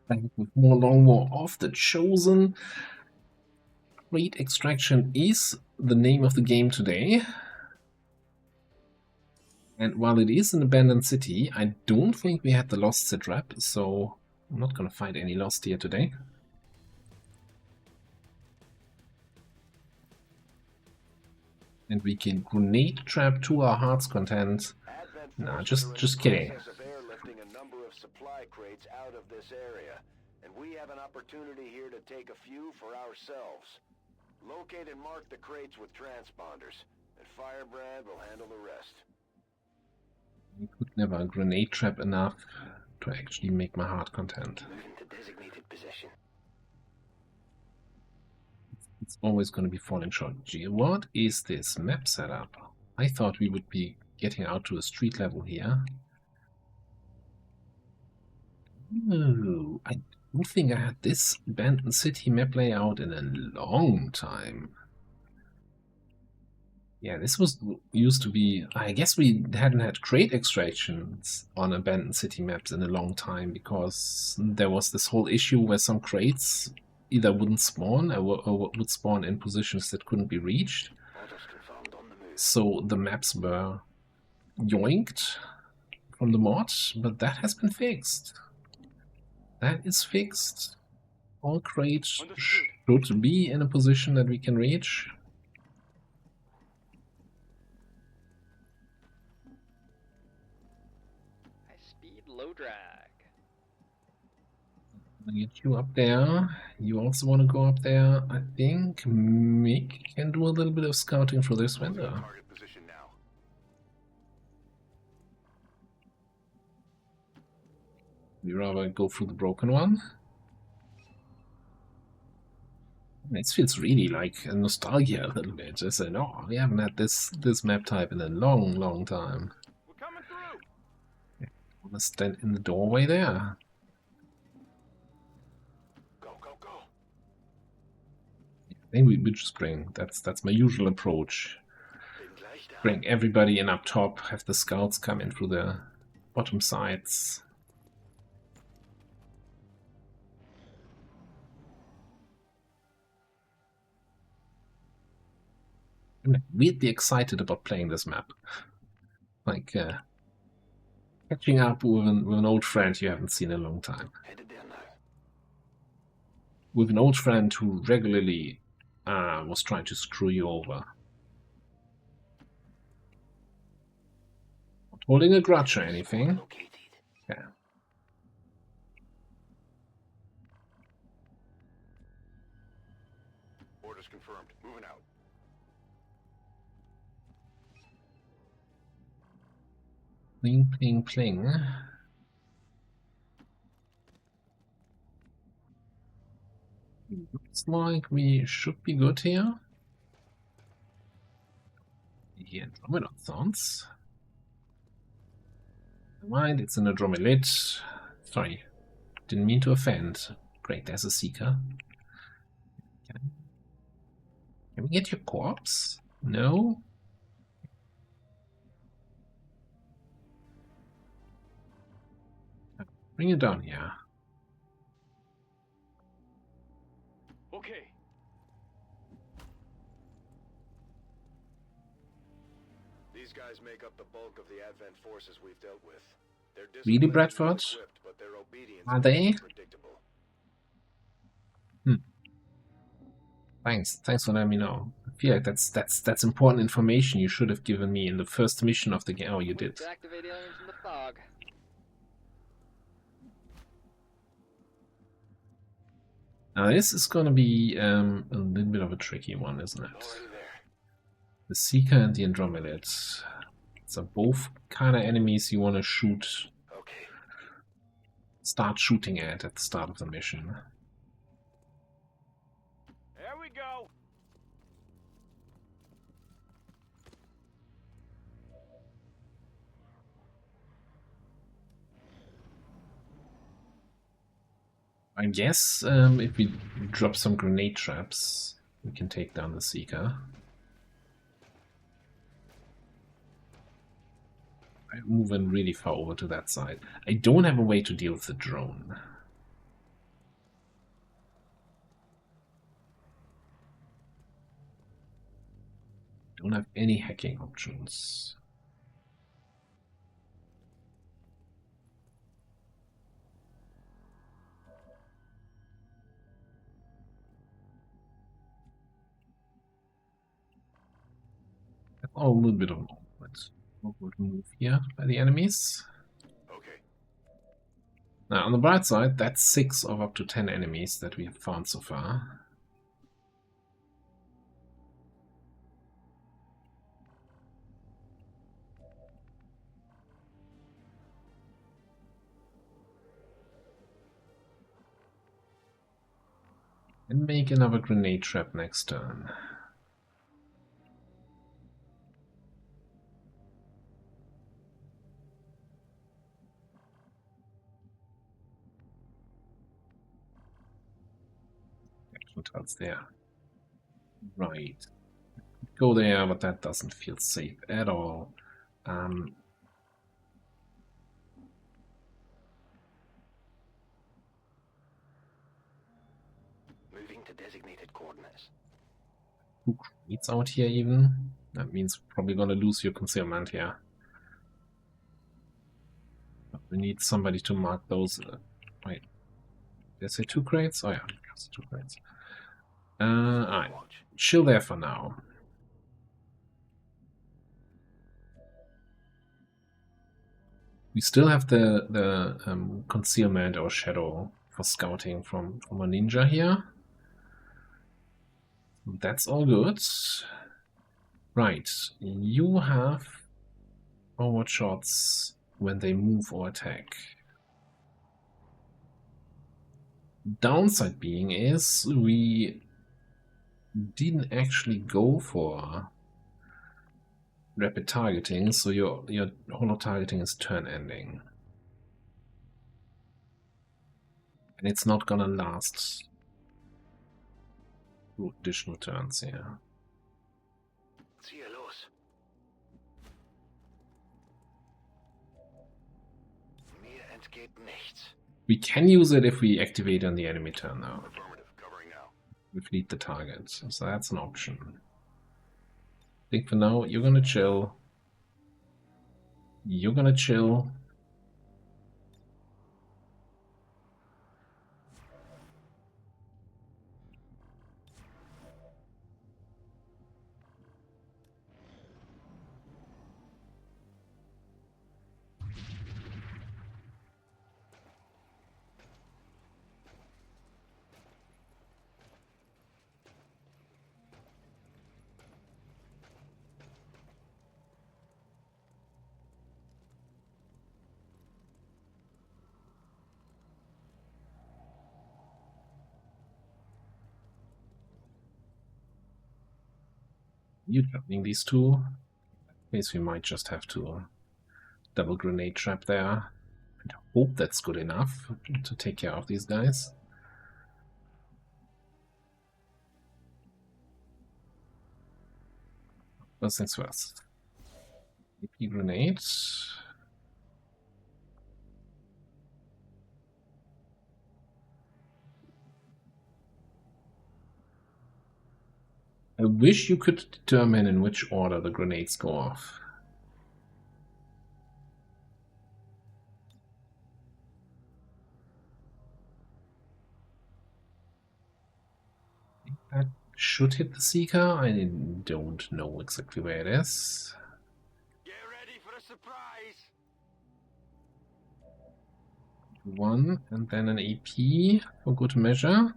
Back with more Long War of the Chosen. Crate Extraction is the name of the game today. And while it is an abandoned city, I don't think we had the lost sitrap, so I'm not gonna find any lost here today. And we can grenade trap to our heart's content. Nah, just kidding. A number of supply crates out of this area, and we have an opportunity here to take a few for ourselves. Locate and mark the crates with transponders, and Firebrand will handle the rest. We could never grenade trap enough to actually make my heart content. Move into designated position. It's always going to be falling short. Gee, what is this map setup? I thought we would be getting out to a street level here. No, I don't think I had this abandoned city map layout in a long time. Yeah, this was used to be... I guess we hadn't had crate extractions on abandoned city maps in a long time, because there was this whole issue where some crates either wouldn't spawn or would spawn in positions that couldn't be reached. So the maps were yoinked from the mod, but that has been fixed. That is fixed. All crates should be in a position that we can reach. High speed, low drag. I'm gonna get you up there. You also want to go up there. I think Mick can do a little bit of scouting for this window. We rather go through the broken one. This feels really like a nostalgia a little bit. I said, no, we haven't had this map type in a long time. We're coming through. I want to stand in the doorway there. Go. I think we just bring. That's my usual approach. Bring everybody in up top. Have the scouts come in through the bottom sides. I'm weirdly excited about playing this map. Like catching up with an old friend you haven't seen in a long time. With an old friend who regularly was trying to screw you over. Not holding a grudge or anything. Yeah. Orders confirmed. Moving out. Pling. Looks like we should be good here. The Andromeda sounds. Never mind, it's an Andromelid. Sorry, didn't mean to offend. Great, there's a Seeker. Can we get your corpse? No? Bring it down here. Okay. These guys make up the bulk of the Advent forces we've dealt with. They're Really, Bradford? but their obedience Are they? predictable. Thanks for letting me know. I feel like that's important information you should have given me in the first mission of the game. Oh, you did. Activate aliens in the fog. Now this is gonna be a little bit of a tricky one, isn't it? The Seeker and the Andromelid. So both kind of enemies you want to shoot. Okay. Start shooting at the start of the mission. There we go. I guess if we drop some grenade traps, we can take down the Seeker. I'm moving really far over to that side. I don't have a way to deal with the drone. Don't have any hacking options. Oh, a little bit of awkward move here by the enemies. Okay. Now, on the bright side, that's 6 of up to 10 enemies that we have found so far. And make another grenade trap next turn. Action tiles there. Right. Go there, but that doesn't feel safe at all. Moving to designated coordinates. 2 crates out here even. That means we're probably gonna lose your concealment here. But we need somebody to mark those. Wait. Did I say 2 crates? Oh yeah, just 2 crates. Alright. Chill there for now. We still have the concealment or shadow for scouting from a ninja here. That's all good. Right, you have forward shots when they move or attack. Downside being is we didn't actually go for rapid targeting, so your holo targeting is turn ending. And it's not gonna last through additional turns here. Cielos. Mir entgeht nichts. We can use it if we activate on the enemy turn now. Affirmative. Covering now. We fleet the target, so that's an option. I think for now you're gonna chill. You're gonna chill. You jumping these two. In case we might just have to double grenade trap there. And hope that's good enough to take care of these guys. First things first. AP grenade. I wish you could determine in which order the grenades go off. That should hit the Seeker. I don't know exactly where it is. Get ready for a surprise. 1 and then an AP for good measure.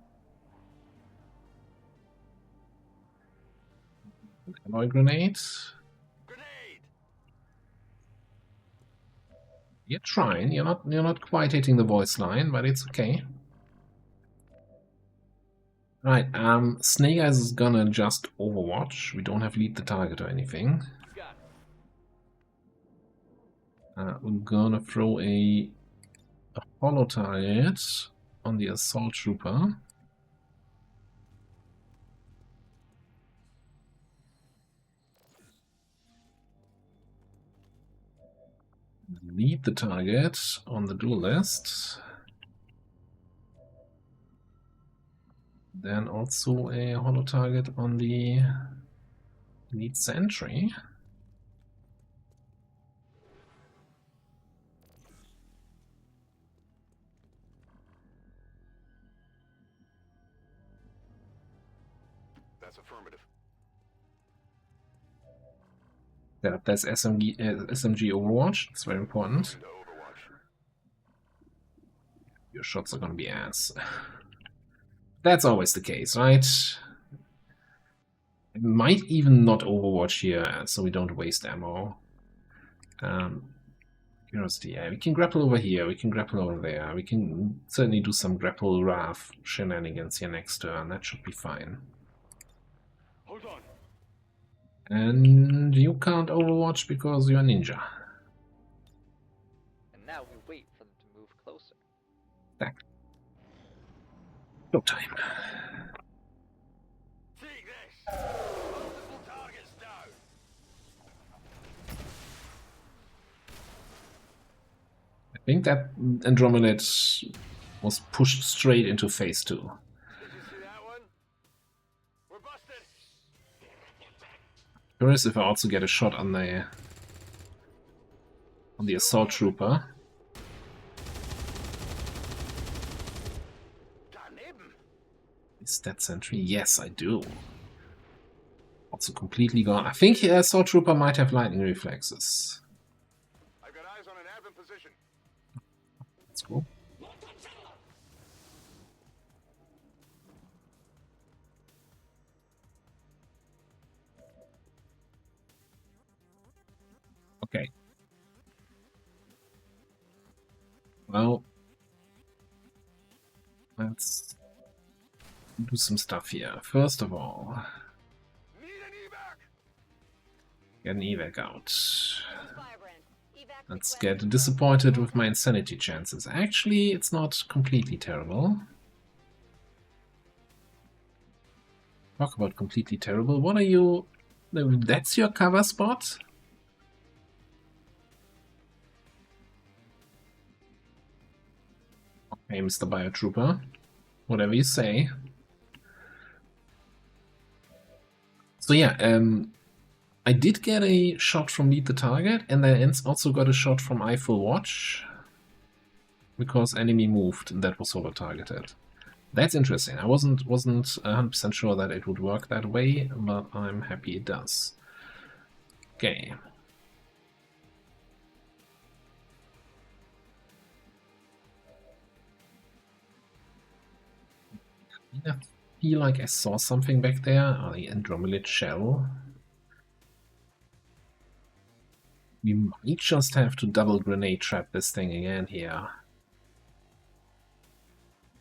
Alloy grenade. Grenade. You're trying. You're not quite hitting the voice line, but it's okay. Right, Snake Eyes is gonna just overwatch. We don't have lead the target or anything. We're gonna throw a holo target on the assault trooper. Lead the target on the duelist. Then also a holo target on the Need sentry. That's affirmative. Yeah, that's SMG Overwatch. It's very important. Into Overwatch. Your shots are gonna be ass. That's always the case, right? I might even not Overwatch here, so we don't waste ammo. Curiosity, yeah, we can grapple over here, we can grapple over there, we can certainly do some grapple RAF shenanigans here next turn, that should be fine. Hold on. And you can't Overwatch because you're a ninja. And now we wait for them to move closer. Back. No time. Take this. Multiple targets down. I think that Andromeda was pushed straight into phase 2. Did you see that one? We're busted. Curious if I also get a shot on the assault trooper. Is that sentry? Yes, I do. Also completely gone. I think assault trooper might have lightning reflexes. I've got eyes on an advent position. That's cool. Okay. Well, let's do some stuff here. First of all, Need an evac. get an evac out. Let's get disappointed with my insanity chances. Actually, it's not completely terrible. Talk about completely terrible. What are you... That's your cover spot? Okay, Mr. Biotrooper. Whatever you say. So yeah, I did get a shot from Meet the Target, and I also got a shot from Eiffel Watch. Because enemy moved, and that was over-targeted. That's interesting. I wasn't 100% sure that it would work that way, but I'm happy it does. Okay. I feel like I saw something back there. Oh, the Andromelid shell. We might just have to double grenade trap this thing again here.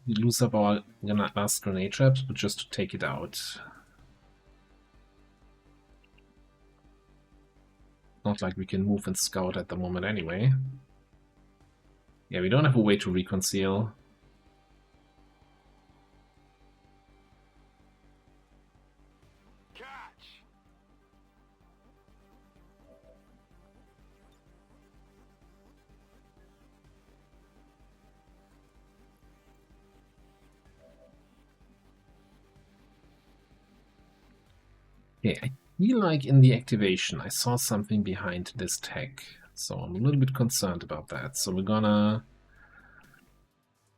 We lose up our last grenade traps, but just to take it out. Not like we can move and scout at the moment anyway. Yeah, we don't have a way to reconceal. Catch. Okay, I feel like in the activation I saw something behind this tech, so I'm a little bit concerned about that. So we're gonna...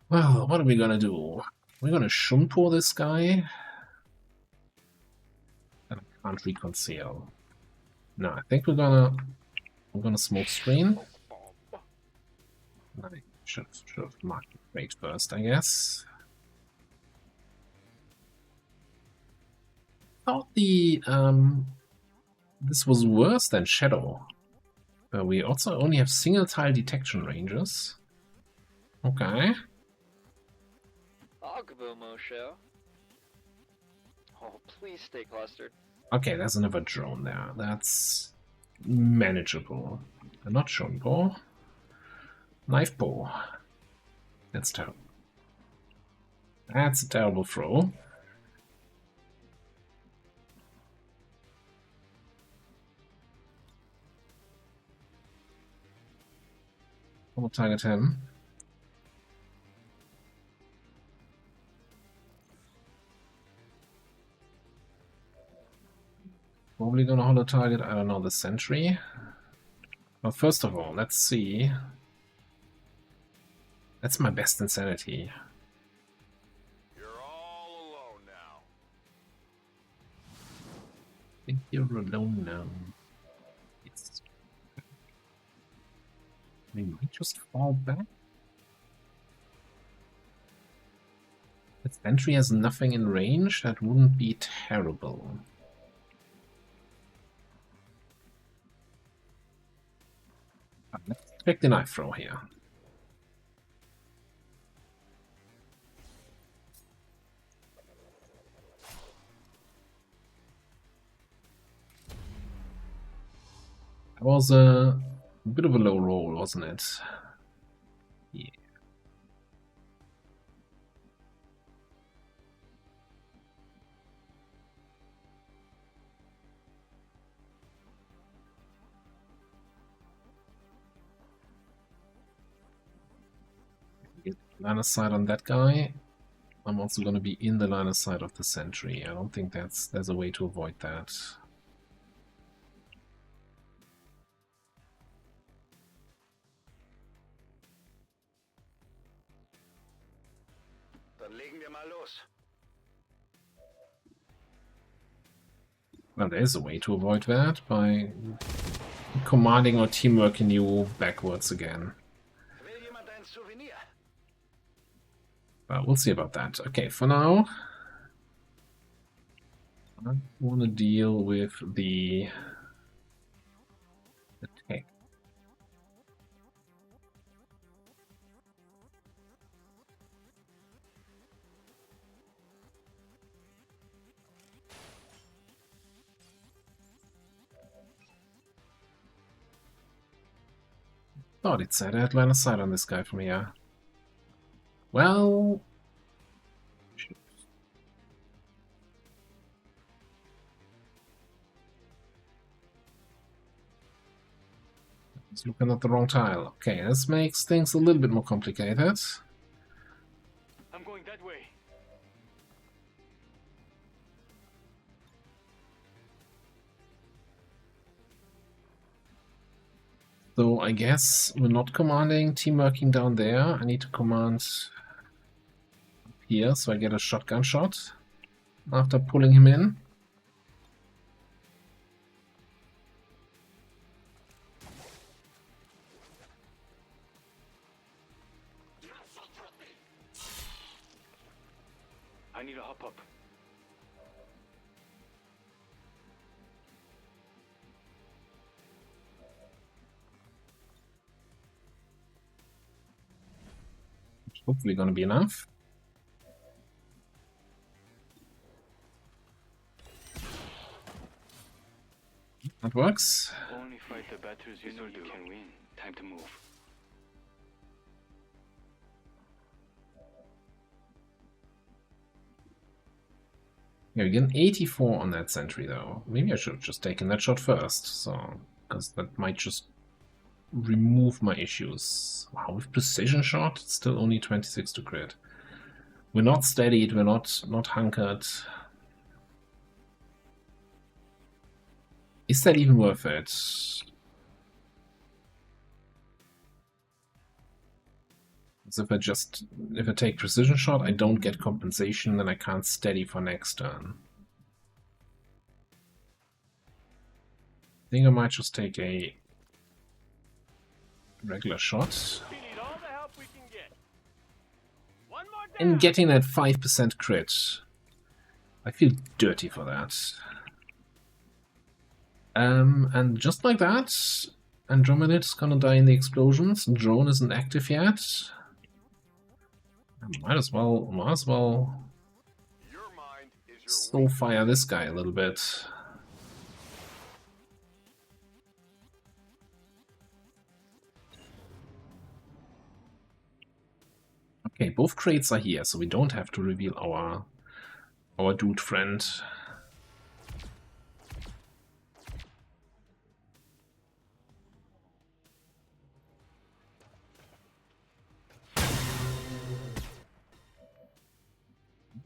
Well, what are we gonna do? We're gonna Shunpo this guy. And I can't reconcile. No, I think we're gonna smoke screen. I should have marked the crate first, I guess. Thought the this was worse than Shadow. We also only have single tile detection ranges. Okay. Agbomo show. Oh, please stay clustered. Okay, there's another drone there. That's manageable. Not Shunpo. Knife bow. That's terrible. That's a terrible throw. We'll target him. Probably gonna holo target, I don't know, the sentry. Well, first of all, let's see. That's my best insanity. You're all alone now. I think you're alone now. Yes. We might just fall back. The sentry has nothing in range, that wouldn't be terrible. Let's check the knife throw here. That was a bit of a low roll, wasn't it? Yeah. Get line of sight on that guy. I'm also going to be in the line of sight of the sentry. I don't think there's a way to avoid that. Dann legen wir mal los. Well, there's a way to avoid that by commanding or teamworking you backwards again. Will jemand ein Souvenir? But we'll see about that. Okay, for now, I want to deal with the attack. Thought it said I had line of sight on this guy from here. Well, he's looking at the wrong tile. Okay, this makes things a little bit more complicated. I'm going that way. So I guess we're not commanding teamworking down there. I need to command up here, so I get a shotgun shot after pulling him in. I need to hop up. Hopefully gonna be enough. That works. Only fight the battles you know you can win. Time to move. Yeah, we get an 84 on that sentry though. Maybe I should have just taken that shot first, so because that might just remove my issues. Wow, with precision shot, it's still only 26 to crit. We're not steadied, we're not hunkered. Is that even worth it? So if I take precision shot, I don't get compensation, then I can't steady for next turn. I think I might just take a regular shot. We need all the help we can get. One more And getting that 5% crit. I feel dirty for that. And just like that, Andromeda's gonna die in the explosions. Drone isn't active yet. Might as well Your mind is your soul fire this guy a little bit. Okay, both crates are here, so we don't have to reveal our dude friend.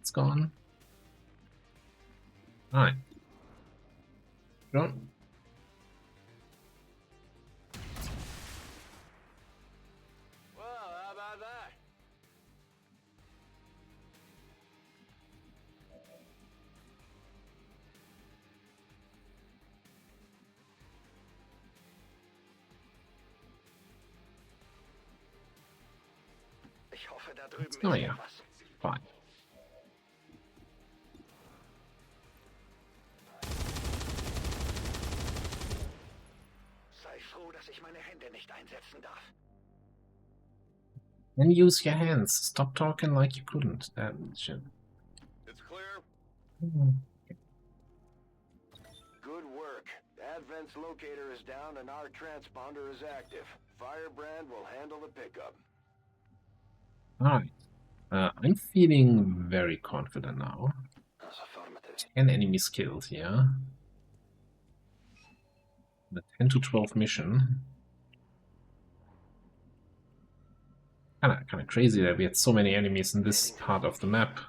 It's gone. Alright. Don't. Well, how about that? Ich hoffe, da drüben Oh ist ja, etwas. fine. Sei froh, dass ich meine Hände nicht einsetzen darf. Then use your hands. Stop talking like you couldn't. That shit. It's clear. Good work. Advent's locator is down and our transponder is active. Firebrand will handle the pickup. Alright. I'm feeling very confident now. That's affirmative. 10 enemies killed here. The 10 to 12 mission. Kinda crazy that we had so many enemies in this part of the map.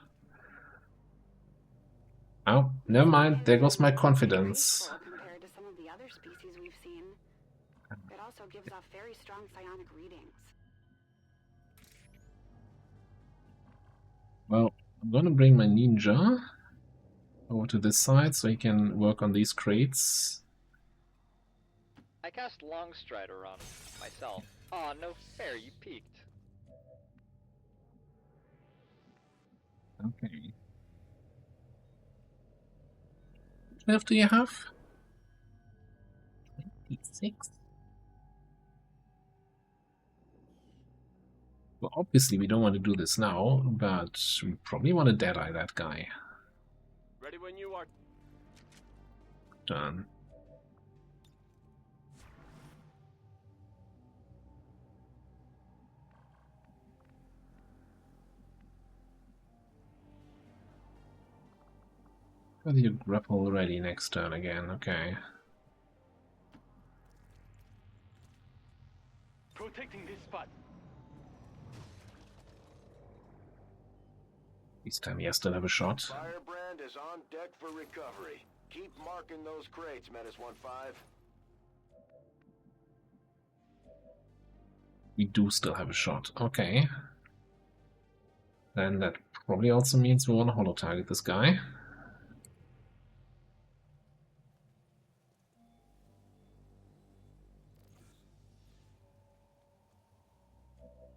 Oh, never mind. There goes my confidence. Compared to some of the other species we've seen. It also gives off very strong psionic readings. Well, I'm gonna bring my ninja over to this side so he can work on these crates. I cast Long Strider on myself. Aw, no fair, you peeked. Okay. What health do you have? 26? Well, obviously we don't want to do this now, but we probably want to dead-eye that guy. Ready when you are. Done. Whether you grapple ready next turn again, okay. Protecting this spot. This time he has to have a shot. Firebrand is on deck for recovery. Keep marking those crates, Menace 1-5. We do still have a shot, okay. Then that probably also means we want to holo-target this guy.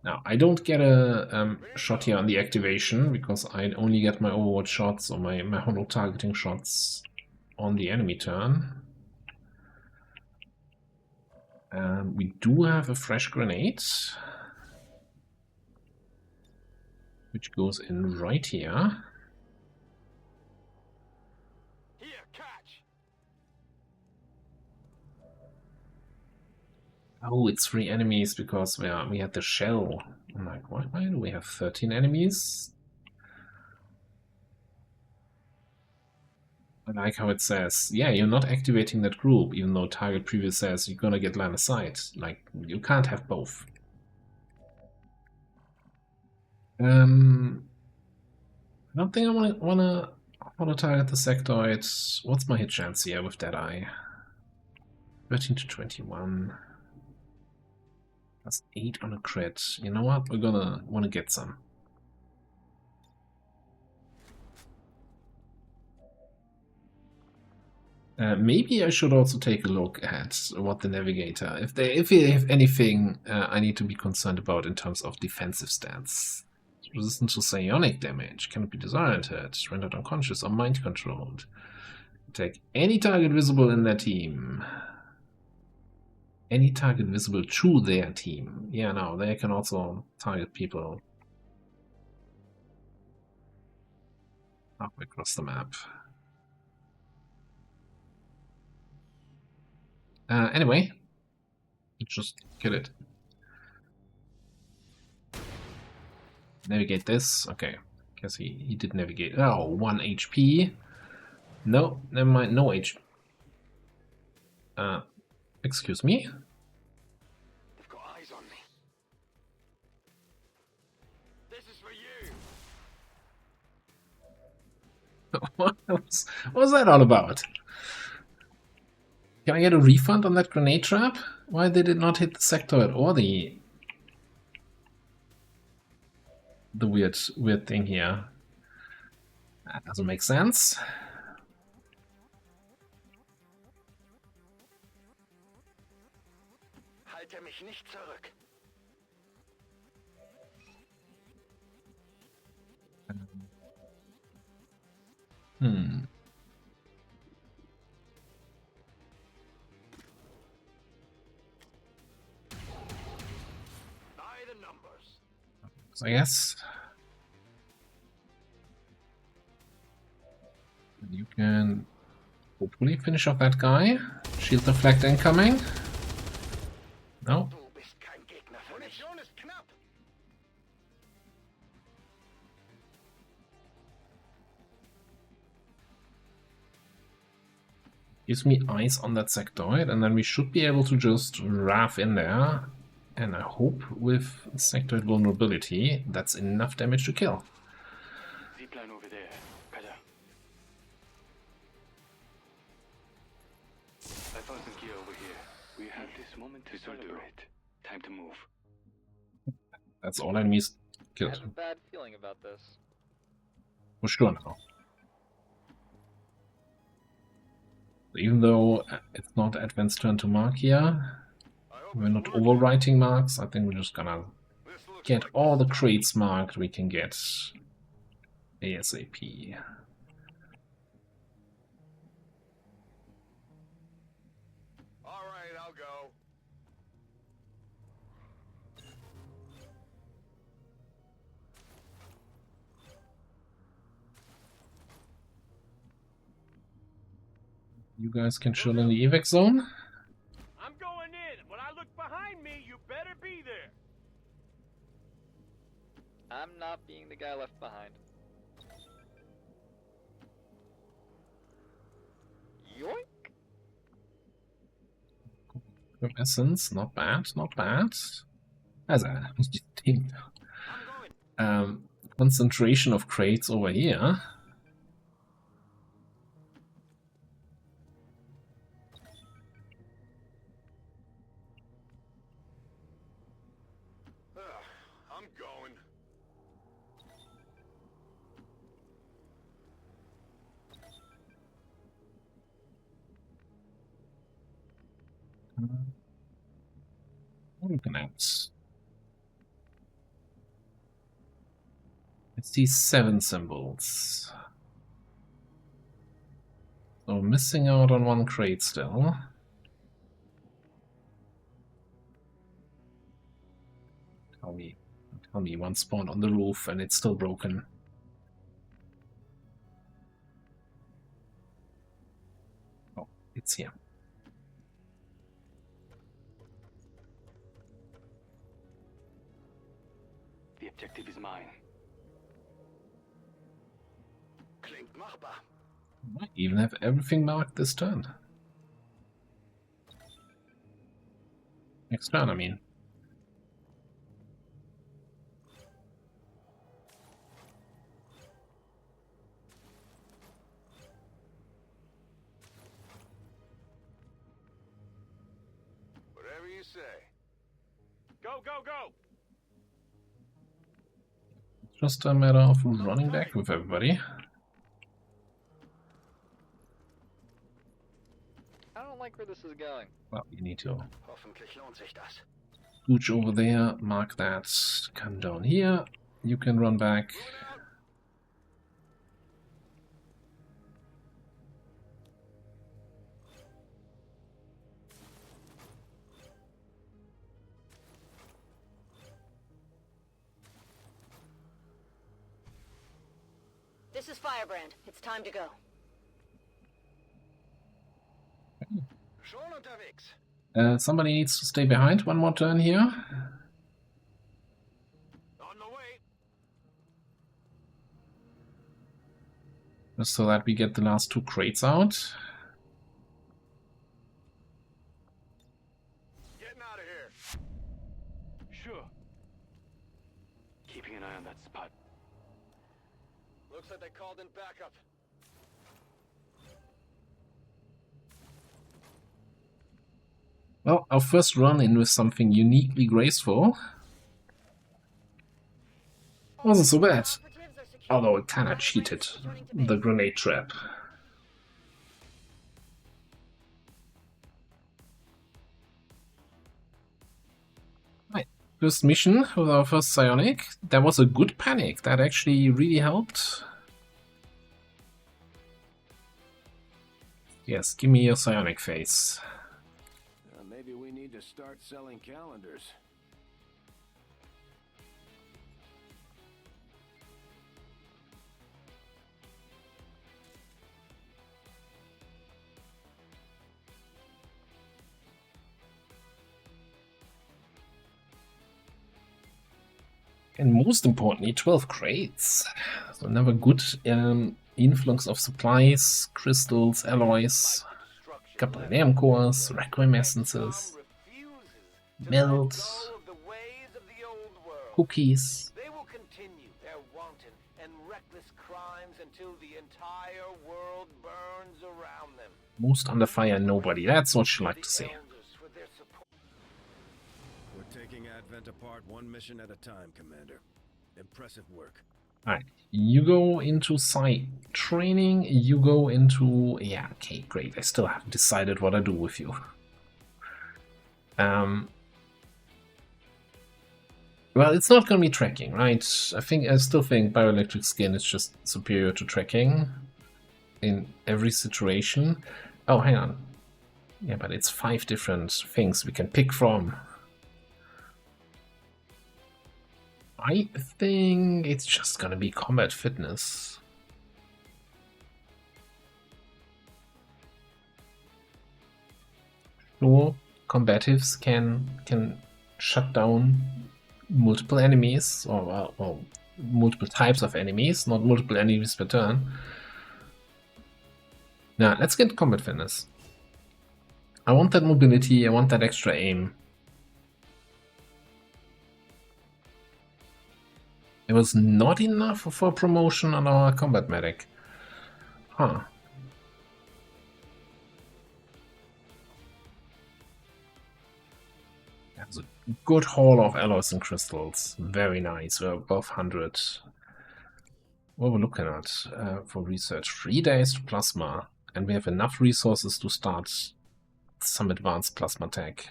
Now, I don't get a shot here on the activation, because I only get my overwatch shots or my holo-targeting shots on the enemy turn. We do have a fresh grenade, which goes in right here. Here, catch. Oh, it's 3 enemies because we had the shell. I'm like, why do we have 13 enemies? I like how it says, yeah, you're not activating that group, even though target preview says you're gonna get line of sight. Like, you can't have both. I don't think I wanna target the sectoid. What's my hit chance here with DerAva? 13 to 21. That's 8 on a crit. You know what? We're gonna wanna get some. Maybe I should also take a look at what the navigator, if they have anything I need to be concerned about in terms of defensive stats. Resistant to psionic damage, cannot be disoriented, rendered unconscious or mind controlled. Take any target visible in their team. Any target visible to their team. Yeah, no, they can also target people halfway across the map. Anyway, just kill it. Navigate this. Okay, guess he did navigate. Oh, 1 HP. No, never mind. No HP. Excuse me. They've got eyes on me. This is for you. What was that all about? Can I get a refund on that grenade trap? Why did it not hit the sectoid or the weird thing here? That doesn't make sense. Halte mich nicht zurück. Hmm. By the numbers. So I guess you can hopefully finish off that guy. Shield deflect incoming. No. Du bist kein Gegner für mich. Munition ist knapp. Gives me eyes on that sectoid, and then we should be able to just RAF in there. And I hope with sectoid vulnerability, that's enough damage to kill. Zipline over there. Cutter. I found some gear over here. We have this moment to celebrate. Time to move. That's all enemies I killed. have a bad feeling about this. For sure now. Even though it's not Advent's turn to mark here, we're not overwriting marks, I think we're just gonna This looks get like all the crates marked we can get ASAP. all right, I'll go. You guys can chill in the evac zone. I'm going in. When I look behind me, you better be there. I'm not being the guy left behind. Yoink! From Essence, not bad, not bad. As a thing. I'm going. Concentration of crates over here. I'm going. What are we looking at? It's these 7 symbols. So missing out on 1 crate still. Tell me one spawned on the roof and it's still broken. Oh, it's here. The objective is mine. Klingt machbar. Might even have everything marked this turn. Next turn, I mean. Whatever you say. Go, go, go. Just a matter of running back with everybody. I don't like where this is going. Well, you need to Hoffentlich lohnt sich das. scooch over there, mark that, come down here. You can run back. Moving out. This is Firebrand. It's time to go. Schon unterwegs. Somebody needs to stay behind one more turn here. On the way. Just so that we get the last 2 crates out. Getting out of here. Sure. Keeping an eye on that spot. Looks like they called in backup. Well, our first run in with something uniquely graceful wasn't so bad, although it kinda cheated the grenade trap. Right, first mission with our first psionic. That was a good panic, that actually really helped. Yes, give me your psionic face. Maybe we need to start selling calendars. And most importantly, 12 crates. So another good influx of supplies, crystals, alloys, couple of name cores, requiem essences, melt, cookies. They will continue their wanton and reckless crimes until the entire world burns around them. Most under fire, nobody. That's what you like to see. We're taking Advent apart one mission at a time, Commander. Impressive work. Alright, you go into site training, you go into... Yeah, okay, great. I still haven't decided what I do with you. Well, it's not going to be tracking, right? I still think bioelectric skin is just superior to tracking in every situation. Oh, hang on. Yeah, but it's 5 different things we can pick from. I think it's just gonna be combat fitness. Sure, combatives can shut down multiple enemies or multiple types of enemies, not multiple enemies per turn. Now let's get combat fitness. I want that mobility, I want that extra aim. It was not enough for promotion on our combat medic. Huh. That's a good haul of alloys and crystals. Very nice. We're above 100. What we're looking at for research. 3 days to plasma. And we have enough resources to start some advanced plasma tech.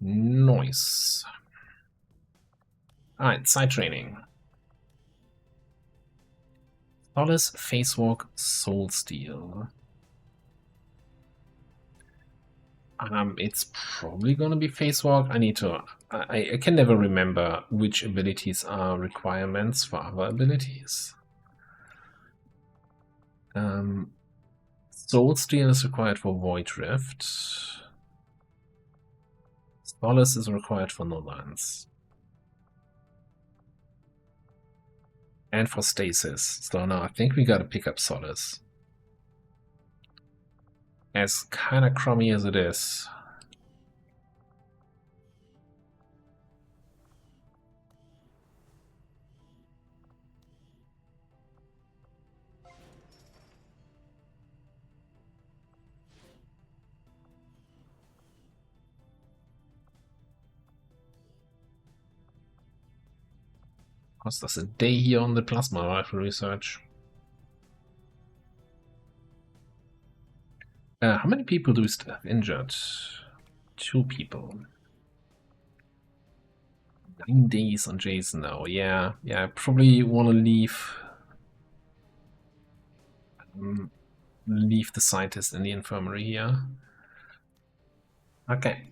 Nice. Alright, side training. Solace, Facewalk, Soul Steel. It's probably gonna be Facewalk. I need to... I can never remember which abilities are requirements for other abilities. Soul Steel is required for Void Rift. Solace is required for No Lands. And for Stasis. So now I think we gotta pick up Solace. As kinda crummy as it is. Cost us a day here on the plasma rifle research. How many people do we still have injured? 2 people. 9 days on Jason now. Yeah, I probably want to leave the scientist in the infirmary here. Okay.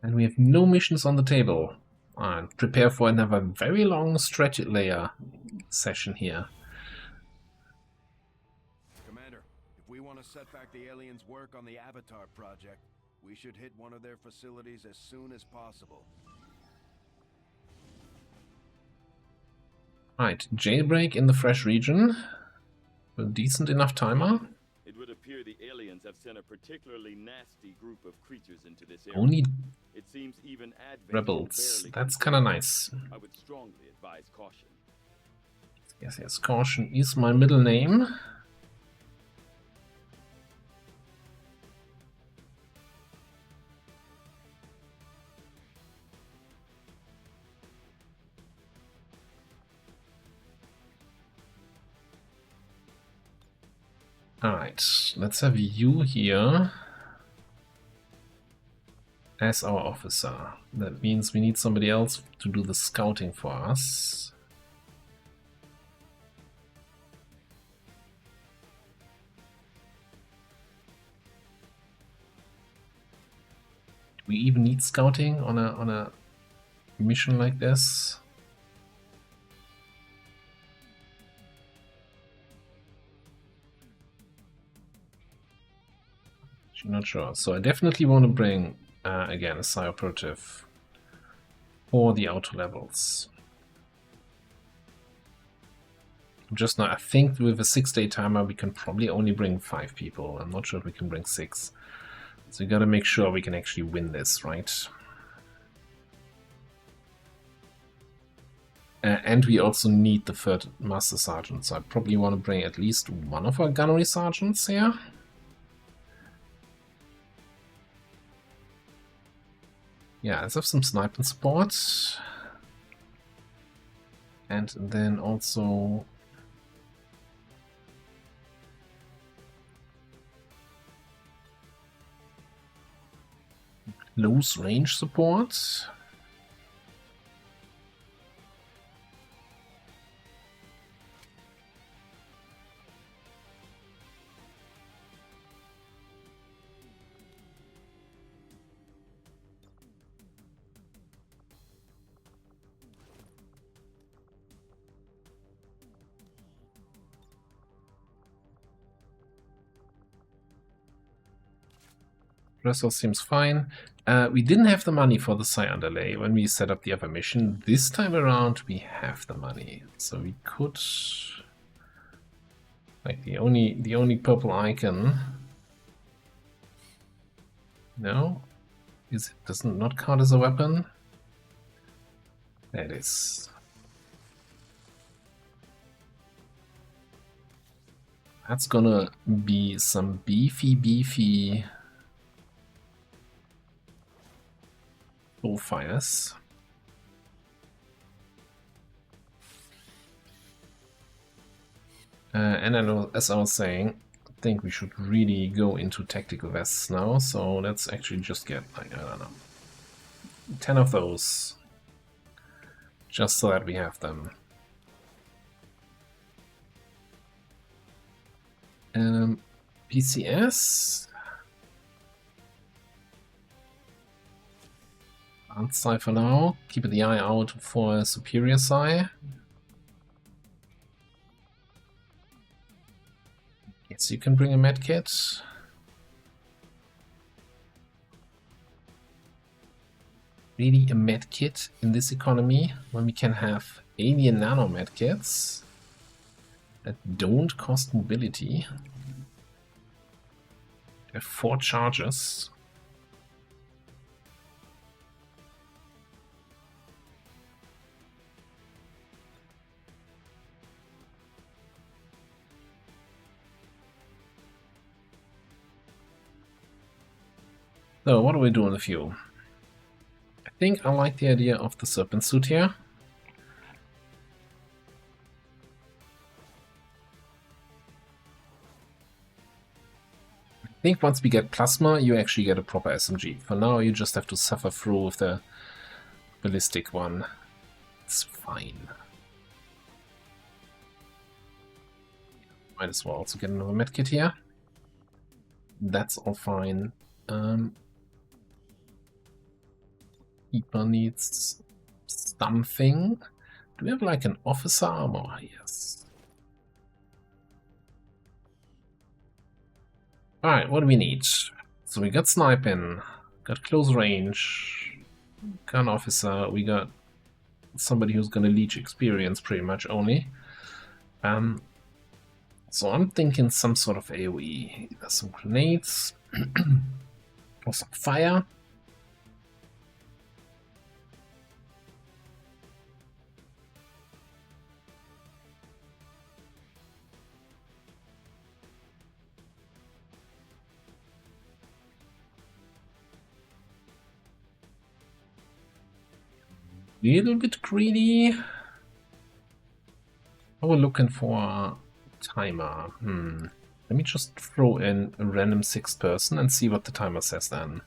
And we have no missions on the table. And prepare for another very long stretch layer session here. Commander, if we want to set back the aliens' work on the Avatar project, we should hit one of their facilities as soon as possible. Right, jailbreak in the fresh region. A decent enough timer. It would appear the aliens have sent a particularly nasty group of creatures into this area. Only it seems even rebels. That's kind of nice. I would strongly advise caution. Yes, caution is my middle name. Alright, let's have you here as our officer. That means we need somebody else to do the scouting for us. Do we even need scouting on a mission like this? Not sure. So I definitely want to bring again a psi operative for the outer levels. Just now, I think with a 6-day timer we can probably only bring 5 people. I'm not sure if we can bring 6. So we gotta make sure we can actually win this, right? And we also need the 3rd Master Sergeant, so I probably want to bring at least one of our gunnery sergeants here. Yeah, let's have some sniping support. And then also close range support. Rest all seems fine. We didn't have the money for the psi underlay when we set up the other mission. This time around we have the money, so we could, like, the only purple icon. No, does it not count as a weapon? That is. That's gonna be some beefy fires. And I know, as I was saying, I think we should really go into tactical vests now, so let's actually just get, like, I don't know, 10 of those, just so that we have them. PCS. Psi for now. Keep the eye out for a superior psi. Yes, you can bring a medkit. Really, a medkit in this economy when we can have alien nano medkits that don't cost mobility. They have 4 charges. So what do we do with the fuel? I think I like the idea of the serpent suit here. I think once we get plasma, you actually get a proper SMG. For now, you just have to suffer through with the ballistic one. It's fine. Might as well also get another medkit here. That's all fine. Keeper needs something. Do we have like an officer armor? Yes. Alright, what do we need? So we got sniping, got close range, gun officer, we got somebody who's gonna leech experience pretty much only. So I'm thinking some sort of AoE, either some grenades or some fire. Little bit greedy. Oh, we're looking for a timer. Let me just throw in a random 6th person and see what the timer says then.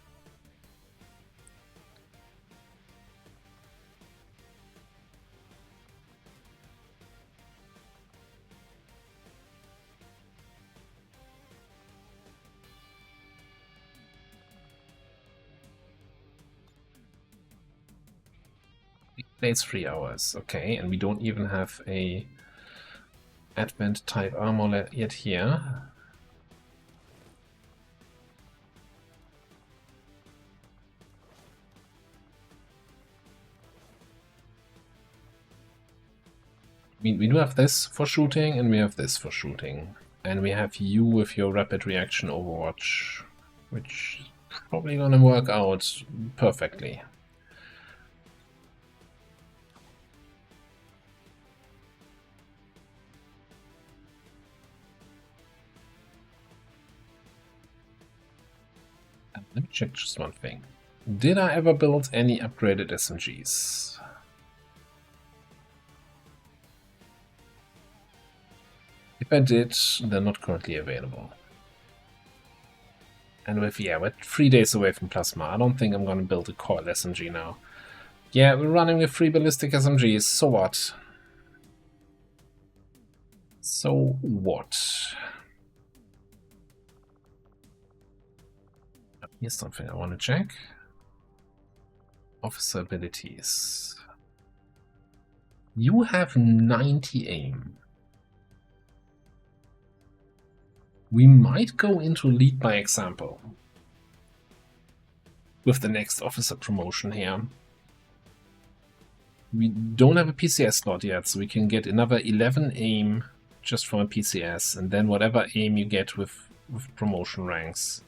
It's 3 hours, okay, and we don't even have a Advent type armor yet here. We do have this for shooting, and we have this for shooting. And we have you with your rapid reaction overwatch, which is probably gonna work out perfectly. Let me check just one thing. Did I ever build any upgraded SMGs? If I did, they're not currently available. And we're 3 days away from Plasma. I don't think I'm gonna build a coil SMG now. Yeah, we're running with 3 ballistic SMGs, so what? So what? Here's something I want to check. Officer abilities. You have 90 aim. We might go into lead by example with the next officer promotion here. We don't have a PCS slot yet, so we can get another 11 aim just from a PCS, and then whatever aim you get with promotion ranks.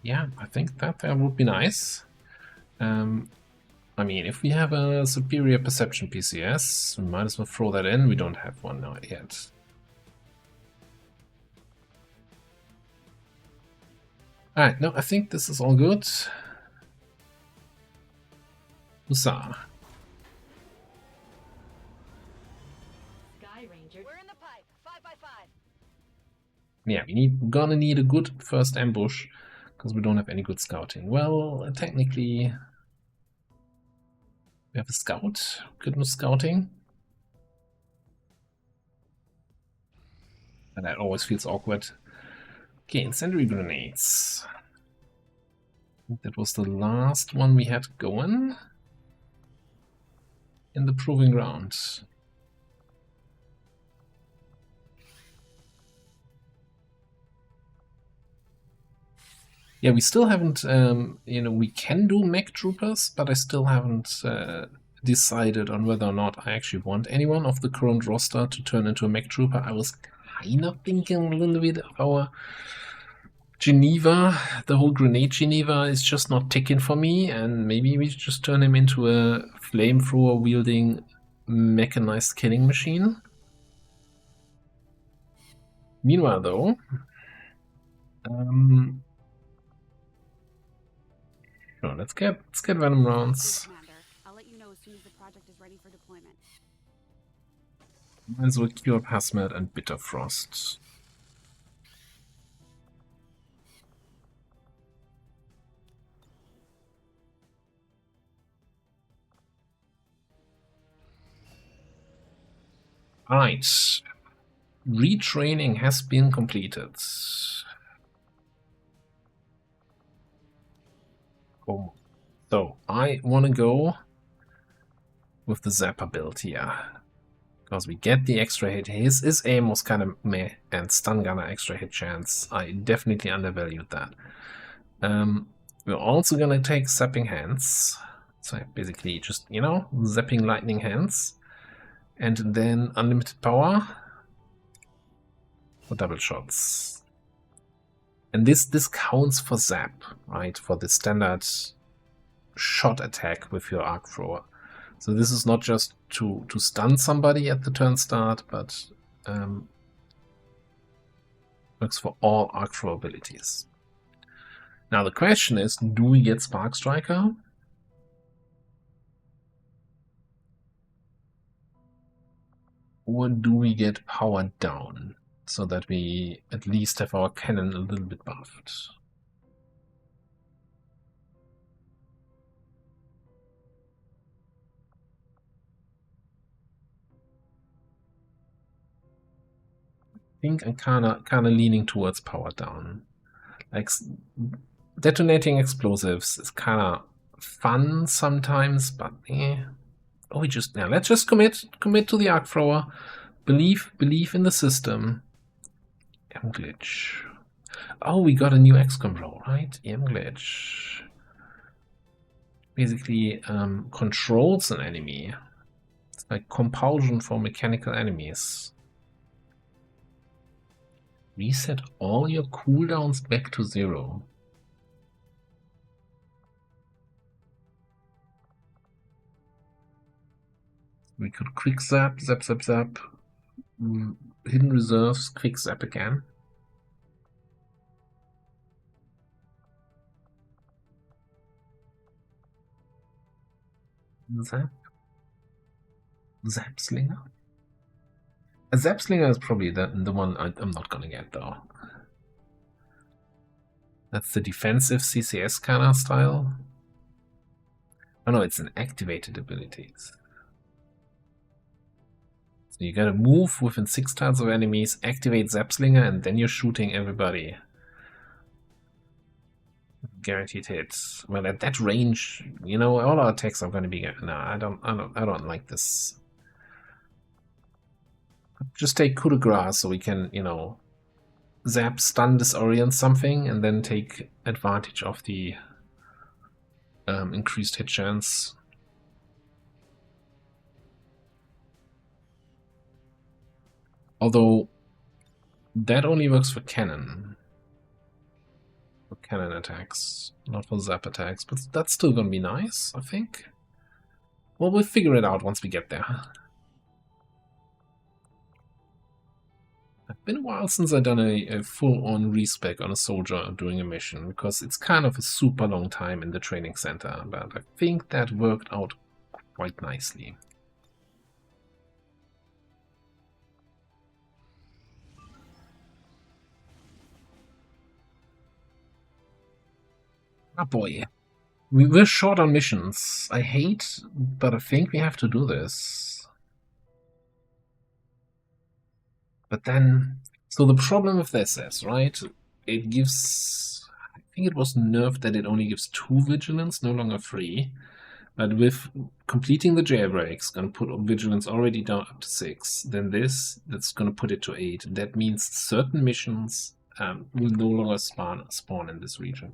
Yeah, I think that would be nice. I mean, if we have a superior perception PCS, we might as well throw that in. We don't have one now yet. Alright, no, I think this is all good. Huzzah. Sky Ranger. We're in the pipe. 5x5. Yeah, we're gonna need a good first ambush, because we don't have any good scouting. Well, technically, we have a scout. Good with scouting. And that always feels awkward. Okay, incendiary grenades. That was the last one we had going in the proving ground. Yeah, we still haven't, we can do mech troopers, but I still haven't decided on whether or not I actually want anyone of the current roster to turn into a mech trooper. I was kind of thinking a little bit of our Geneva. The whole grenade Geneva is just not ticking for me, and maybe we just turn him into a flamethrower wielding mechanized killing machine. Meanwhile, though, sure, let's get venom rounds. I'll let you know as soon as the project is ready for deployment. Might as well cure Hazmat and Bitter Frost. Right. Retraining has been completed. Oh. So, I want to go with the Zapper build here. Because we get the extra hit. His aim was kind of meh, and stun gunner extra hit chance. I definitely undervalued that. We're also going to take Zapping Hands. So basically just, zapping lightning hands. And then unlimited power for double shots. And this counts for zap, right? For the standard shot attack with your arc thrower. So this is not just to stun somebody at the turn start, but works for all arc throw abilities. Now the question is, do we get Spark Striker? Or do we get powered down so that we at least have our cannon a little bit buffed? I think I'm kinda leaning towards power down. Like detonating explosives is kinda fun sometimes, but oh, let's just commit to the arc thrower. Believe in the system. Glitch. Oh, we got a new XCOM role, right? Glitch. Basically controls an enemy. It's like compulsion for mechanical enemies. Reset all your cooldowns back to 0. We could quick zap. Hidden reserves, quick zap again. Zap Slinger? A Zap Slinger is probably the one I'm not gonna get though. That's the defensive CCS kind of style. Oh no, it's an activated abilities. So you gotta move within 6 tiles of enemies, activate Zap Slinger, and then you're shooting everybody. Guaranteed hits. Well, at that range, all our attacks are gonna be. No, I don't like this. Just take coup de grace so we can, zap, stun, disorient something, and then take advantage of the increased hit chance. Although that only works for cannon. For cannon attacks, not for zap attacks, but that's still gonna be nice, I think. Well, we'll figure it out once we get there. It's been a while since I've done a full-on respec on a soldier during a mission, because it's kind of a super long time in the training center, but I think that worked out quite nicely. Oh boy. We're short on missions. I hate, but I think we have to do this. But then, so the problem with this is, right, it gives, I think it was nerfed that it only gives 2 vigilance, no longer 3. But with completing the jailbreaks, going to put vigilance already down up to 6. Then that's going to put it to 8. That means certain missions will no longer spawn in this region.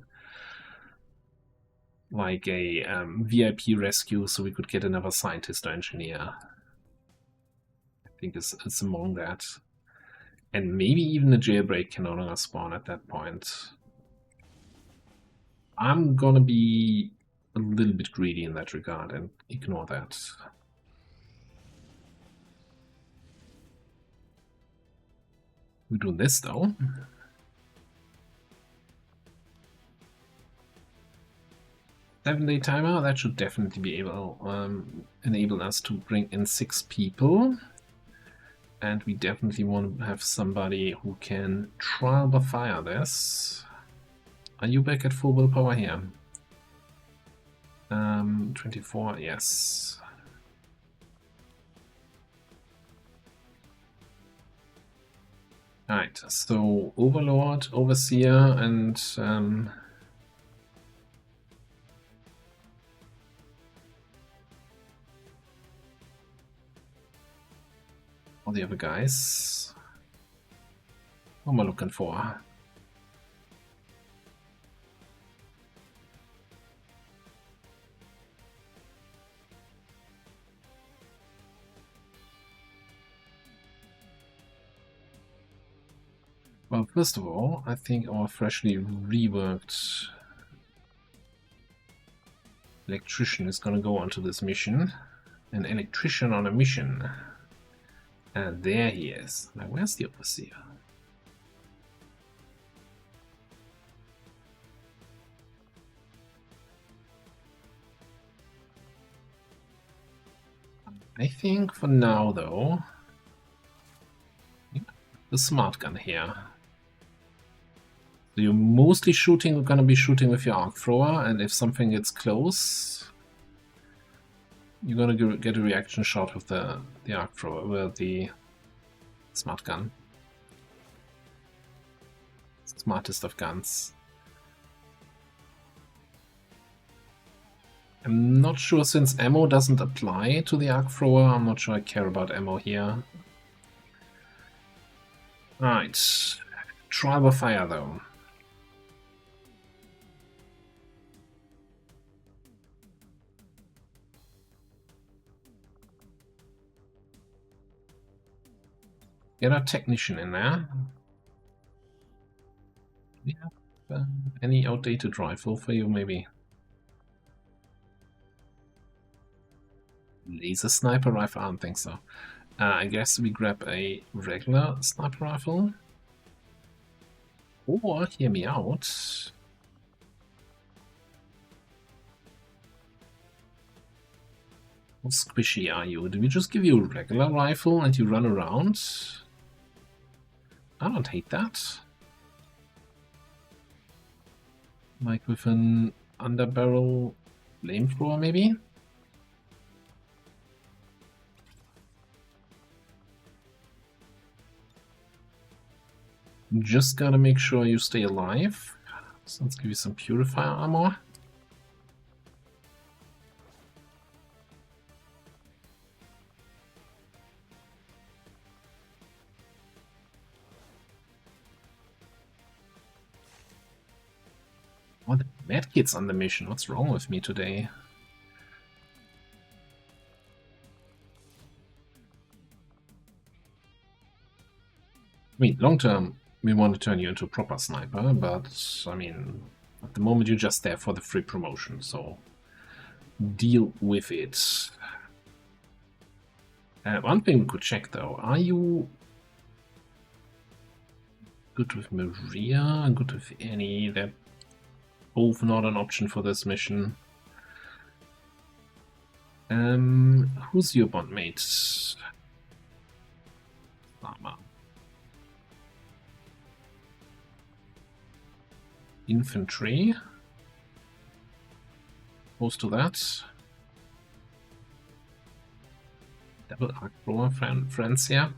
Like a VIP rescue, so we could get another scientist or engineer. I think it's among that. And maybe even a jailbreak can no longer spawn at that point. I'm gonna be a little bit greedy in that regard and ignore that. We do this though. Seven-day timer, that should definitely be able enable us to bring in 6 people. And we definitely want to have somebody who can trial by fire this. Are you back at full willpower here? 24, yes. Alright, so Overlord, Overseer, and all the other guys. What am I looking for? Well, first of all, I think our freshly reworked electrician is going to go onto this mission. An electrician on a mission. And there he is. Now, where's the Overseer? I think for now, though, the smart gun here. So you're mostly gonna be shooting with your arc thrower, and if something gets close, you're gonna get a reaction shot with the arc thrower, with the smart gun. Smartest of guns. I'm not sure, since ammo doesn't apply to the arc thrower, I'm not sure I care about ammo here. Right, trial by fire though. Get our technician in there. Do we have any outdated rifle for you, maybe? Laser sniper rifle? I don't think so. I guess we grab a regular sniper rifle. Or, hear me out, how squishy are you? Do we just give you a regular rifle and you run around? I don't hate that. Like with an underbarrel flamethrower, maybe? Just gotta make sure you stay alive. So let's give you some purifier armor. Oh, the medkit's on the mission. What's wrong with me today? I mean, long term, we want to turn you into a proper sniper, but, I mean, at the moment you're just there for the free promotion, so deal with it. One thing we could check, though, are you good with Maria, good with Annie? They're both not an option for this mission. Who's your bondmate? Lama. Infantry. Close to that. Double arc thrower friends here.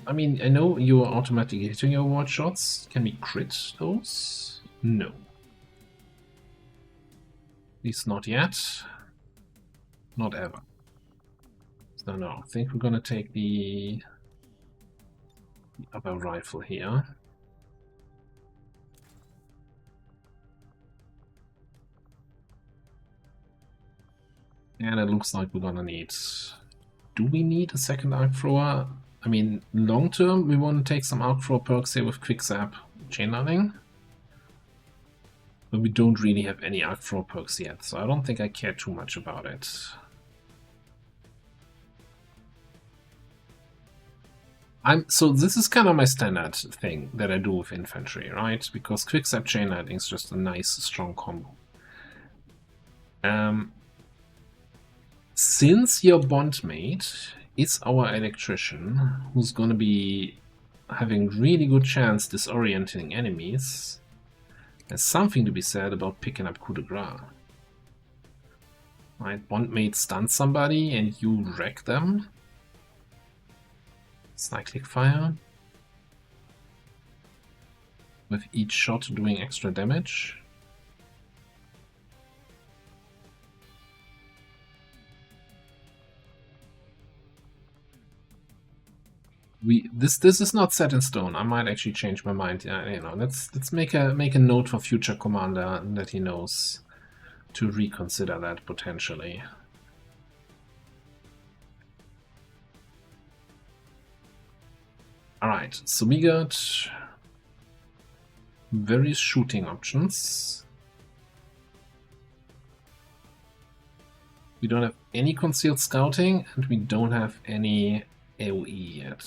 I mean, I know you're automatically hitting your ward shots. Can we crit those? No. At least not yet. Not ever. So no, I think we're gonna take the upper rifle here. And it looks like we're gonna need... Do we need a second arc thrower? I mean, long term, we want to take some arc thrower perks here with quick zap chain lightning. But we don't really have any arc thrower perks yet, so I don't think I care too much about it. So this is kind of my standard thing that I do with infantry, right? Because quick zap chain lightning is just a nice, strong combo. Since your bondmate is our electrician, who's gonna be having really good chance disorienting enemies, there's something to be said about picking up coup de grace. Right, bondmate stuns somebody and you wreck them. Cyclic fire. With each shot doing extra damage. This is not set in stone. I might actually change my mind. You know, let's make a note for future commander that he knows to reconsider that potentially. All right, so we got various shooting options. We don't have any concealed scouting, and we don't have any AoE yet.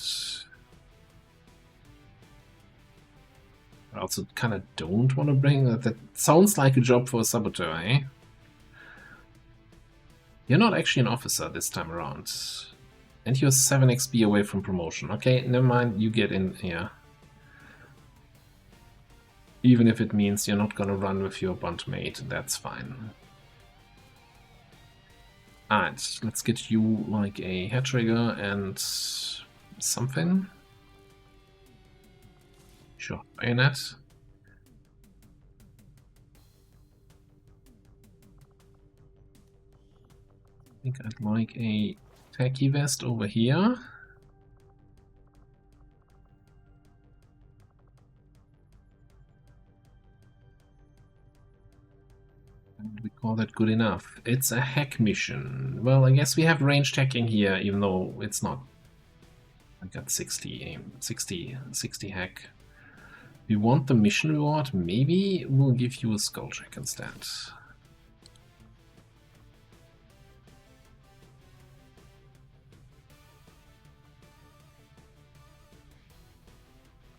I also kind of don't want to bring that. That sounds like a job for a saboteur, eh? You're not actually an officer this time around. And you're 7 XP away from promotion. Okay, never mind, you get in here. Even if it means you're not gonna run with your bondmate, that's fine. Alright, let's get you like a hair trigger and something. Sure, bayonet. I think I'd like a tacky vest over here. And we call that good enough. It's a hack mission. Well, I guess we have ranged hacking here, even though it's not. I got 60 aim, 60 hack. We want the mission reward. Maybe we'll give you a skull check instead.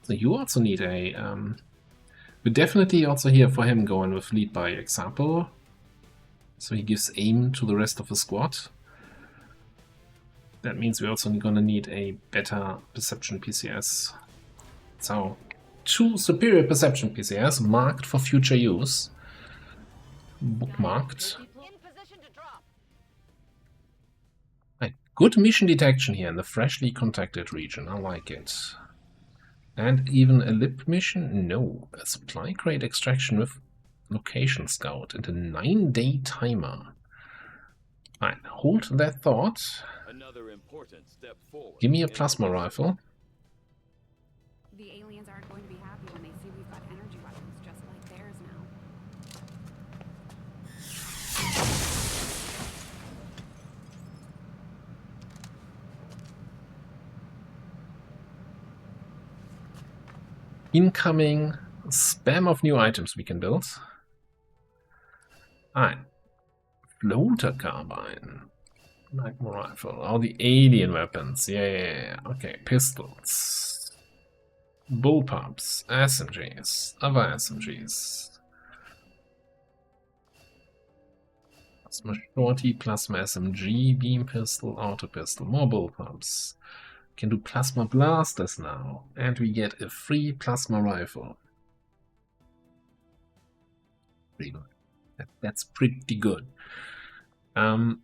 So you also need a... we're definitely also here for him going with lead by example. So he gives aim to the rest of the squad. That means we're also going to need a better perception PCS. So 2 superior perception PCS marked for future use. Bookmarked. In position to drop. Right. Good mission detection here in the freshly contacted region. I like it. And even a lip mission? No. A supply crate extraction with location scout and a 9-day timer. Alright, hold that thought. Another important step forward. Give me a plasma rifle. The aliens aren't going to be happy when they see we've got energy weapons just like theirs now. Incoming spam of new items we can build. Alright. Floater carbine. Magma rifle. All the alien weapons. Yeah. Okay. Pistols. Bullpups. SMGs. Other SMGs. Plasma shorty. Plasma SMG. Beam pistol. Auto pistol. More bullpups. Can do plasma blasters now. And we get a free plasma rifle. Pretty good. That's pretty good. Now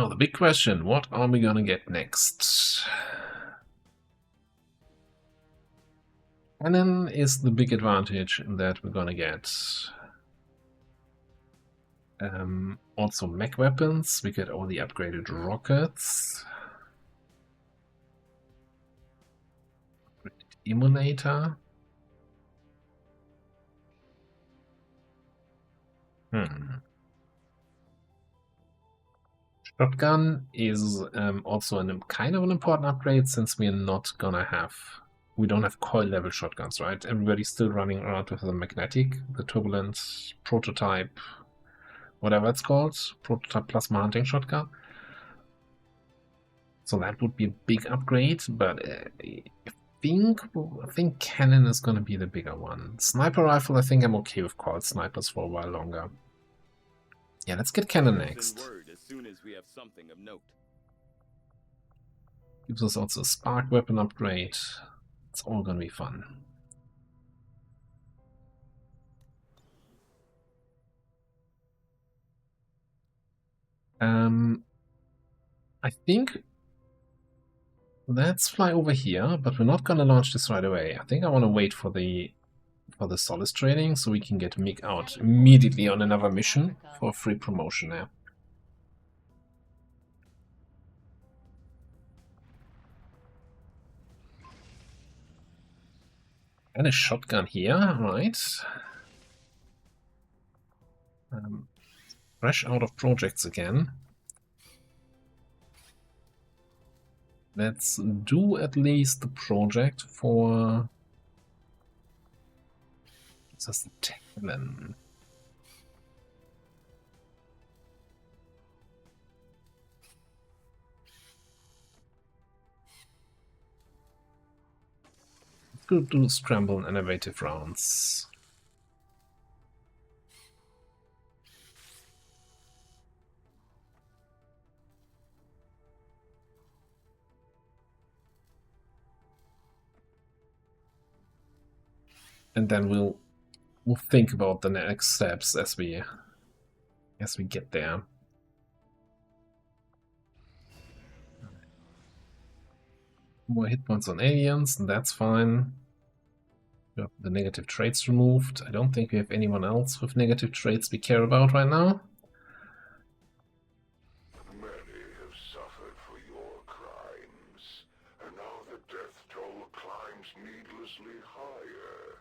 the big question, what are we gonna get next? Cannon is the big advantage that we're gonna get. Also mech weapons, we get all the upgraded rockets. Emulator. Shotgun is also kind of an important upgrade since we're not gonna have... We don't have coil level shotguns, right? Everybody's still running around with the magnetic, the turbulent prototype, whatever it's called, prototype plasma hunting shotgun. So that would be a big upgrade, but I think cannon is going to be the bigger one. Sniper rifle, I think I'm okay with coil snipers for a while longer. Yeah, let's get cannon next. As soon as we have something of note. Gives us also a spark weapon upgrade. It's all going to be fun. I think let's fly over here, but we're not gonna launch this right away. I think I want to wait for the Solace training so we can get Mick out immediately on another mission for a free promotion there. And a shotgun here, right? Fresh out of projects again. Let's do at least the project for... This is the Talon. could do scramble and innovative rounds. And then we'll think about the next steps as we get there. More hit points on aliens, and that's fine. We have the negative traits removed. I don't think we have anyone else with negative traits we care about right now. Many have suffered for your crimes, and now the death toll climbs needlessly higher.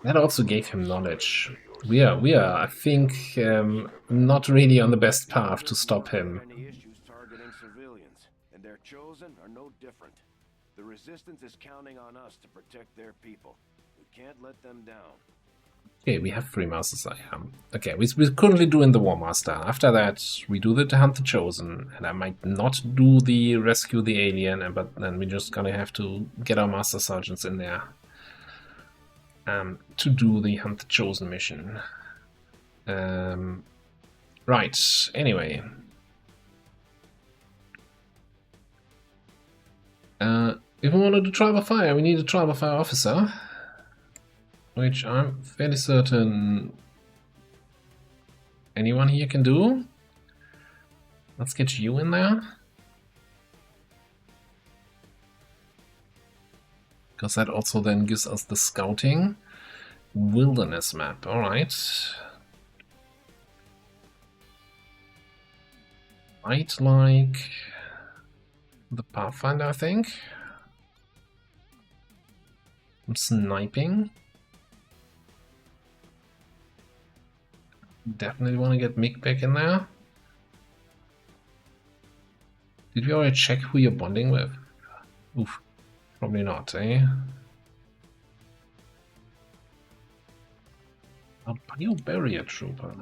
That also gave him knowledge. We are, I think, not really on the best path to stop him. Any issues targeting civilians, and their chosen are no different. The Resistance is counting on us to protect their people. We can't let them down. Okay, we have 3 masters. Okay, we're currently doing the War Master. After that, we do the Hunt the Chosen, and I might not do the Rescue the Alien, but then we're just gonna have to get our Master Sergeants in there to do the Hunt the Chosen mission. Right, anyway. If we want to do Trial by Fire, we need a Trial by Fire officer, which I'm fairly certain anyone here can do. Let's get you in there. Because that also then gives us the scouting wilderness map. Alright. I'd like the Pathfinder, I think. Some sniping. Definitely want to get Mick back in there. Did we already check who you're bonding with? Oof. Probably not, eh? A bio barrier trooper.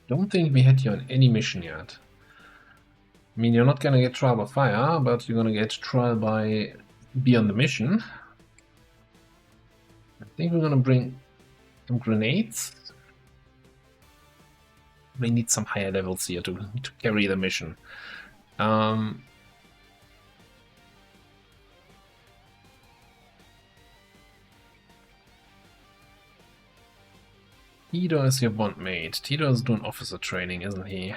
Don't think we had you on any mission yet. I mean, you're not gonna get trial by fire, but you're gonna get trial by be on the mission. I think we're gonna bring some grenades. We need some higher levels here to carry the mission. Tito is your bondmate. Tito is doing officer training, isn't he?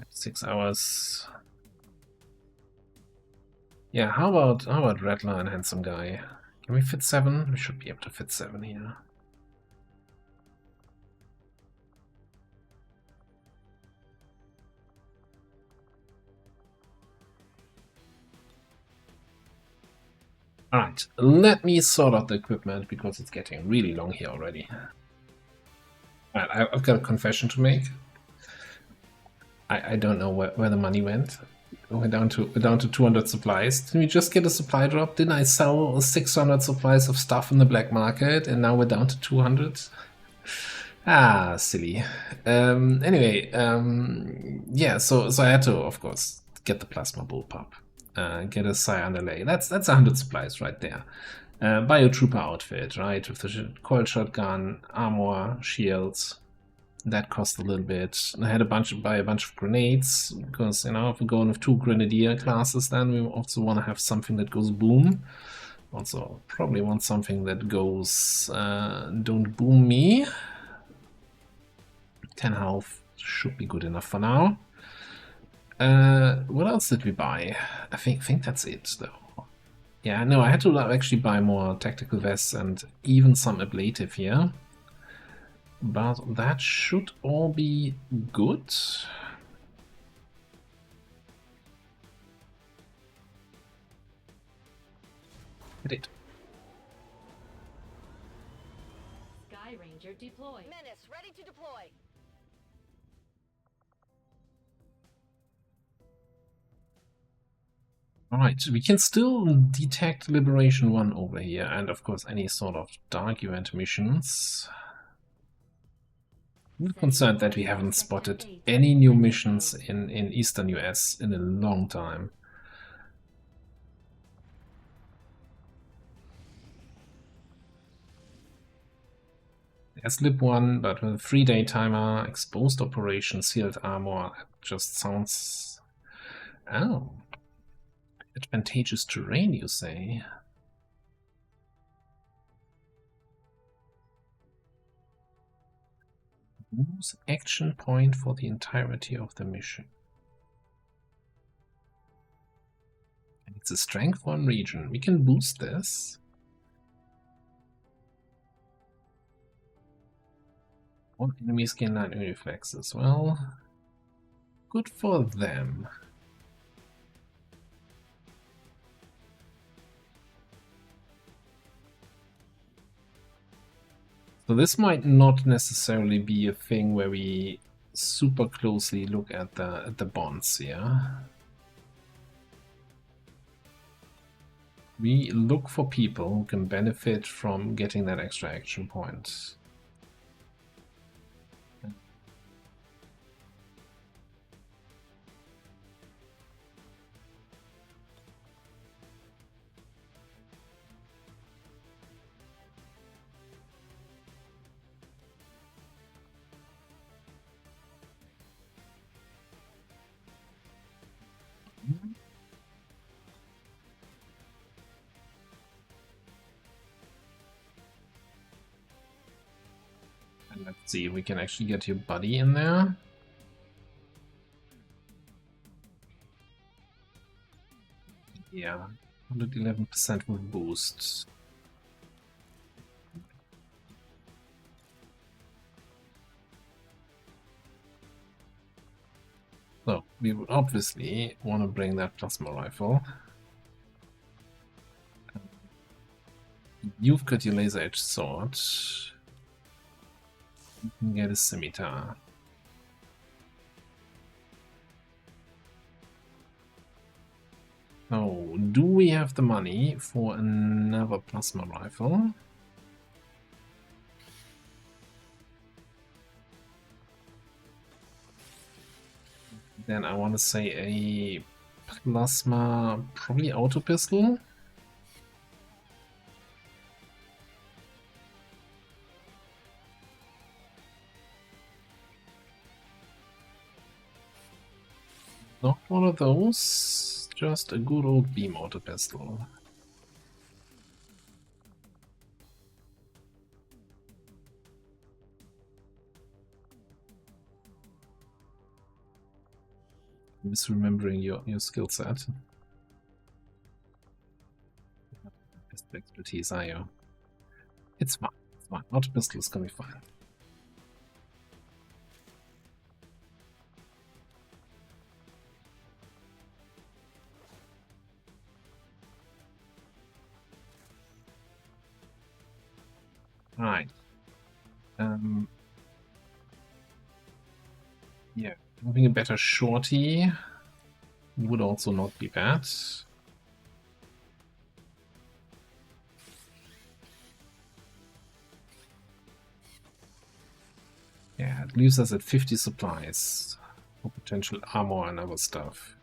6 hours. Yeah, how about Rattler and Handsome Guy? Can we fit 7? We should be able to fit 7 here. Alright, let me sort out the equipment because it's getting really long here already. Alright, I've got a confession to make. I don't know where the money went. We're down to 200 supplies. Did we just get a supply drop? Didn't I sell 600 supplies of stuff in the black market and now we're down to 200? Ah, silly. Anyway, yeah, so I had to, of course, get the plasma bullpup. Get a Psi underlay. That's 100 supplies right there. Buy a trooper outfit, right? With the coil shotgun, armor, shields. That cost a little bit. I had buy a bunch of grenades because, you know, if we're going with 2 grenadier classes, then we also want to have something that goes boom. Also, probably want something that goes don't boom me. 10 health should be good enough for now. What else did we buy? I think that's it, though. Yeah, no, I had to actually buy more tactical vests and even some ablative here. But that should all be good. It did. Sky Ranger deployed. Menace ready to deploy. Alright, we can still detect Liberation 1 over here, and of course any sort of dark event missions. I'm concerned that we haven't spotted any new missions in Eastern US in a long time. Slip 1, but with a 3-day timer, exposed operation, sealed armor, just sounds... Oh. Advantageous terrain, you say? Use action point for the entirety of the mission. And it's a strength 1 region. We can boost this. All enemies gain 9 reflexes. Well, good for them. So this might not necessarily be a thing where we super closely look at the bonds here. We look for people who can benefit from getting that extra action point. And let's see if we can actually get your buddy in there. Yeah, 111% with boosts. So, we would obviously want to bring that plasma rifle. You've got your laser-edged sword. You can get a scimitar. So, do we have the money for another plasma rifle? Then I want to say a plasma, probably auto pistol. Not one of those, just a good old beam auto pistol. Misremembering your skill set. Best expertise, are you? It's fine. It's fine. Auto pistol is gonna be fine. Right. Yeah, having a better shorty would also not be bad. Yeah, it leaves us at 50 supplies for potential armor and other stuff.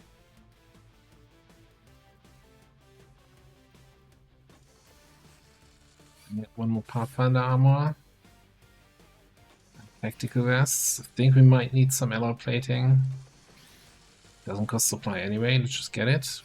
One more Pathfinder armor. Tactical vests. I think we might need some alloy plating. Doesn't cost supply anyway, let's just get it.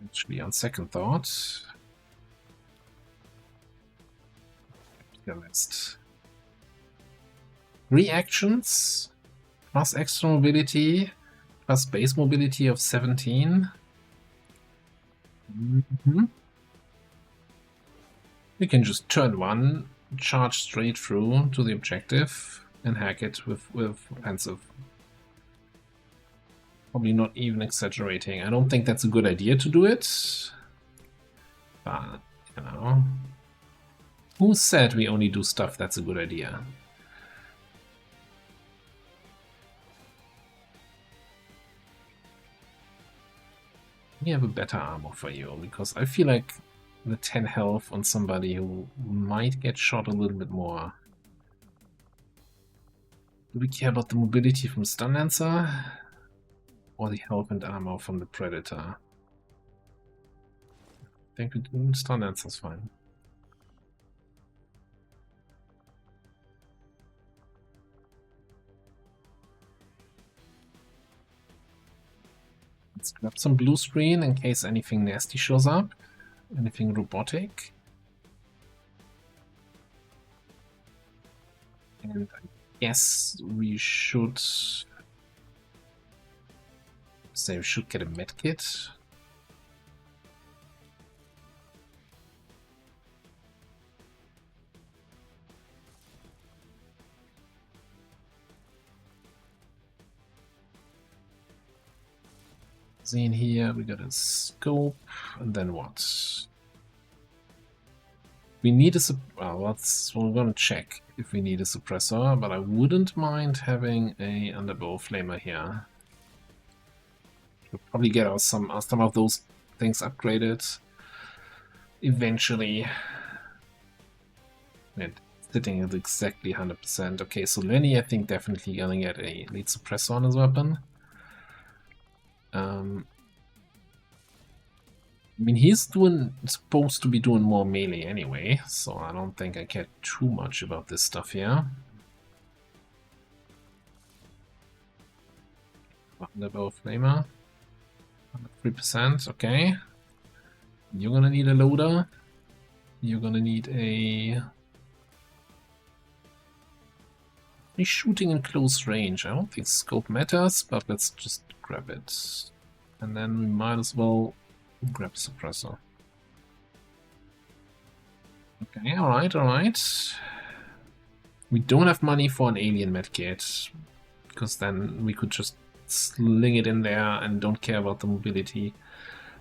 Actually, on second thought, the list. Reactions plus extra mobility plus base mobility of 17. We can just turn one, charge straight through to the objective, and hack it with offensive. Probably not even exaggerating. I don't think that's a good idea to do it. But, you know, who said we only do stuff that's a good idea? We have a better armor for you, because I feel like the 10 health on somebody who might get shot a little bit more. Do we care about the mobility from Stun Lancer? Or the health and armor from the Predator? I think Stun Lancer's fine. Let's grab some blue screen in case anything nasty shows up. Anything robotic. And I guess we should say we should get a medkit. See in here, we got a scope, and then what? We need a well, we're gonna check if we need a suppressor, but I wouldn't mind having a underbow flamer here. We'll probably get us some of those things upgraded eventually. And sitting at exactly 100%. Okay, so Lenny, I think definitely gonna get a lead suppressor on his weapon. I mean, he's supposed to be doing more melee anyway, so I don't think I care too much about this stuff here. Underbow flamer, 3%, okay. You're gonna need a loader. You're gonna need a... He's shooting in close range. I don't think scope matters, but let's just grab it. And then we might as well grab suppressor. Okay, alright. We don't have money for an alien medkit, because then we could just sling it in there and don't care about the mobility.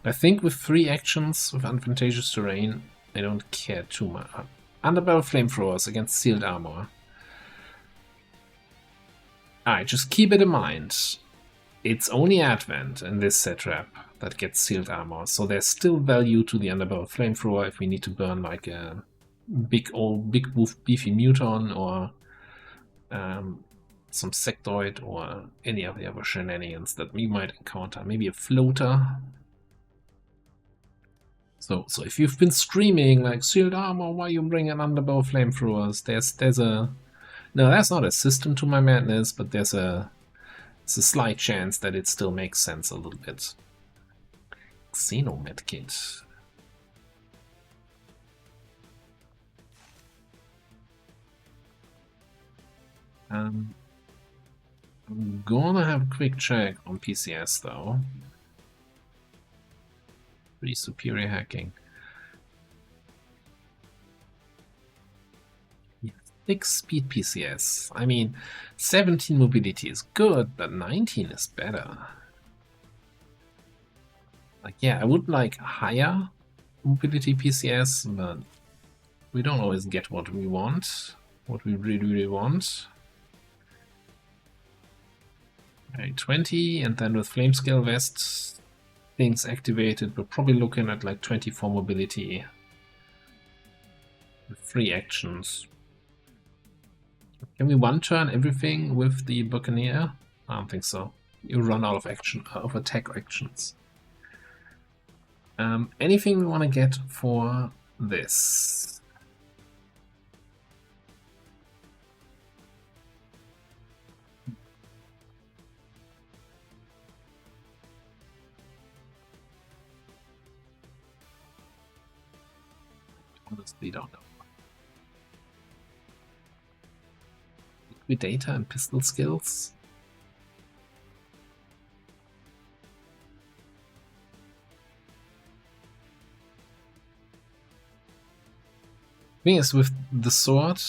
I think with 3 actions with advantageous terrain, I don't care too much. Underbarrel flamethrowers against sealed armor. Alright, just keep it in mind. It's only Advent in this set trap that gets sealed armor, so there's still value to the underbarrel flamethrower if we need to burn like a big wolf beefy muton or some sectoid or any of the other shenanigans that we might encounter. Maybe a floater. So if you've been screaming like sealed armor, why you bring an underbarrel flamethrowers? There's a no, that's not a system to my madness, but it's a slight chance that it still makes sense a little bit. Xeno medkit. I'm gonna have a quick check on PCS though. Pretty superior hacking. Yeah, 6 speed PCS. I mean, 17 mobility is good, but 19 is better. Like, yeah, I would like higher mobility PCS, but we don't always get what we want, what we really want. Okay, 20, and then with Flamescale Vest things activated, we're probably looking at like 24 mobility with 3 actions. Can we one-turn everything with the Buccaneer? I don't think so. You run out of attack actions. Anything we want to get for this? Honestly, don't know. Liquidator and pistol skills. Thing is, with the sword,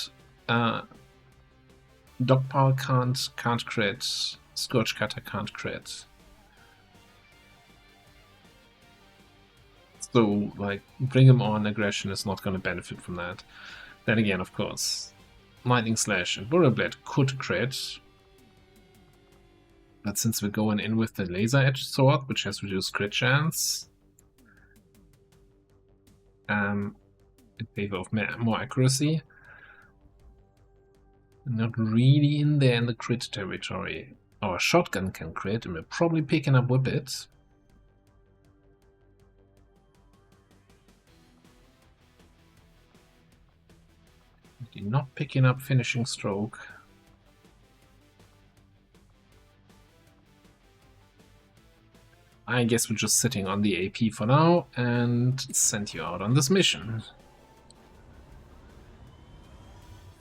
Dogpile can't crit, Scourge Cutter can't crit. So, like, bring him on, aggression is not going to benefit from that. Then again, of course, Lightning Slash and Burrow Blade could crit. But since we're going in with the Laser Edge Sword, which has reduced crit chance, in favor of more accuracy, not really in there in the crit territory. Our shotgun can crit, and we're probably picking up Whip It. Not picking up Finishing Stroke. I guess we're just sitting on the AP for now and send you out on this mission.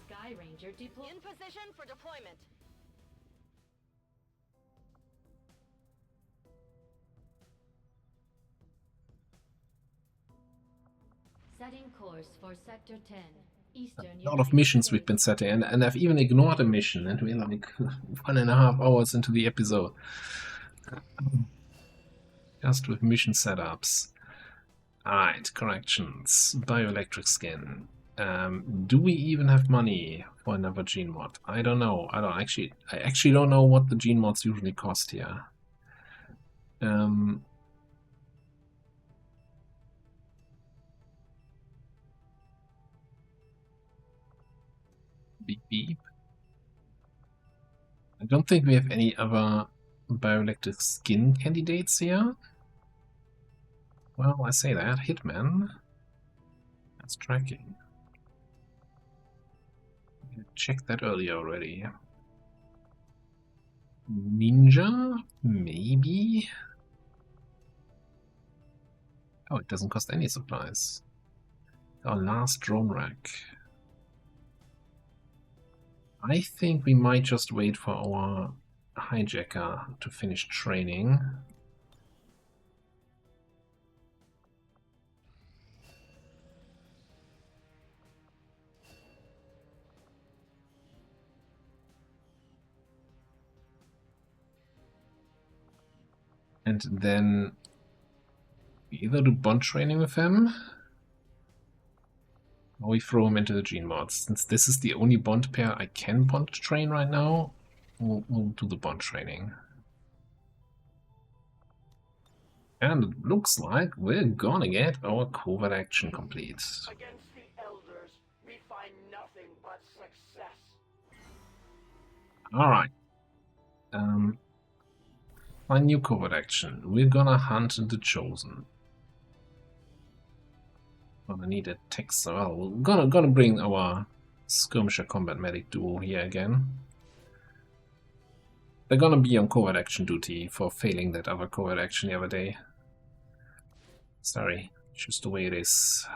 Sky Ranger deployed. In position for deployment. Setting course for Sector 10. Eastern A lot of missions we've been setting, and I've even ignored a mission, and we're like 1.5 hours into the episode. Just with mission setups. Alright, corrections. Bioelectric skin. Do we even have money for another gene mod? I don't know. I actually don't know what the gene mods usually cost here. Beep beep. I don't think we have any other bioelectric skin candidates here. Well, I say that. Hitman. That's tracking. I checked that earlier already. Ninja? Maybe? Oh, it doesn't cost any supplies. Our last drone rack. I think we might just wait for our hijacker to finish training. And then we either do bond training with him, or we throw him into the gene mods. Since this is the only bond pair I can bond train right now, we'll do the bond training. And it looks like we're gonna get our covert action complete. Against the elders, we find nothing but success. Alright. My new covert action. We're gonna hunt the Chosen. Gonna need a text. Well, we're gonna bring our skirmisher combat medic duo here again. They're gonna be on covert action duty for failing that other covert action the other day. Sorry, just the way it is.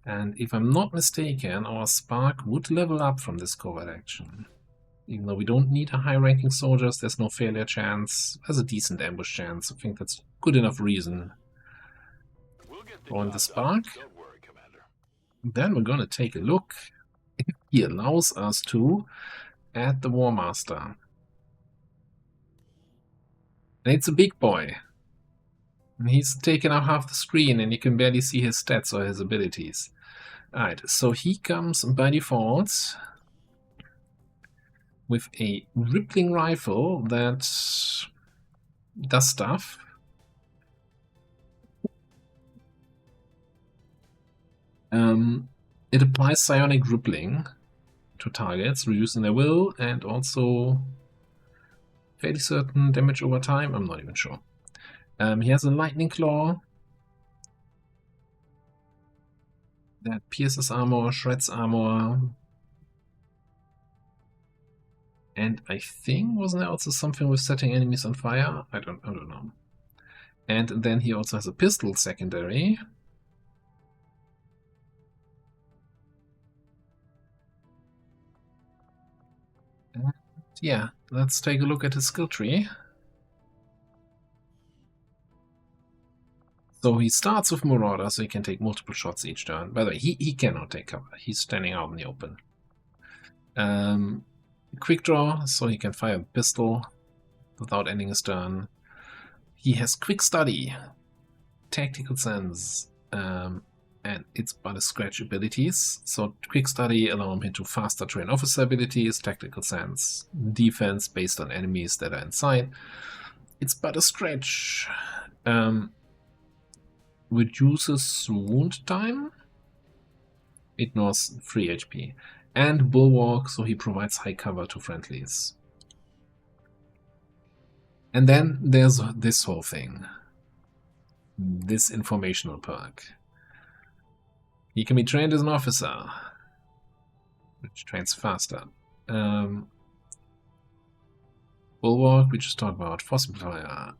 And if I'm not mistaken, our Spark would level up from this covert action. Even though we don't need a high-ranking soldiers, there's no failure chance. There's a decent ambush chance. I think that's good enough reason. On the Spark. Then we're gonna take a look, if he allows us to, at the War Master. And it's a big boy. And he's taken up half the screen and you can barely see his stats or his abilities. Alright, so he comes by default with a rippling rifle that does stuff. It applies psionic rippling to targets, reducing their will, and also fairly certain damage over time. I'm not even sure. He has a lightning claw that pierces armor, shreds armor, and I think wasn't there also something with setting enemies on fire? I don't know. And then he also has a pistol secondary. Yeah, let's take a look at his skill tree. So he starts with Marauder, so he can take multiple shots each turn. By the way, he cannot take cover. He's standing out in the open. Quick Draw, so he can fire a pistol without ending his turn. He has Quick Study, tactical sense, and it's by the scratch abilities. So quick study allow him to faster train officer abilities, tactical sense, defense based on enemies that are inside. It's but a scratch. Reduces wound time, ignores 3 HP, and bulwark, so he provides high cover to friendlies. And then there's this whole thing, this informational perk. He can be trained as an officer, which trains faster. Bulwark, we just talked about. Force Multiplier.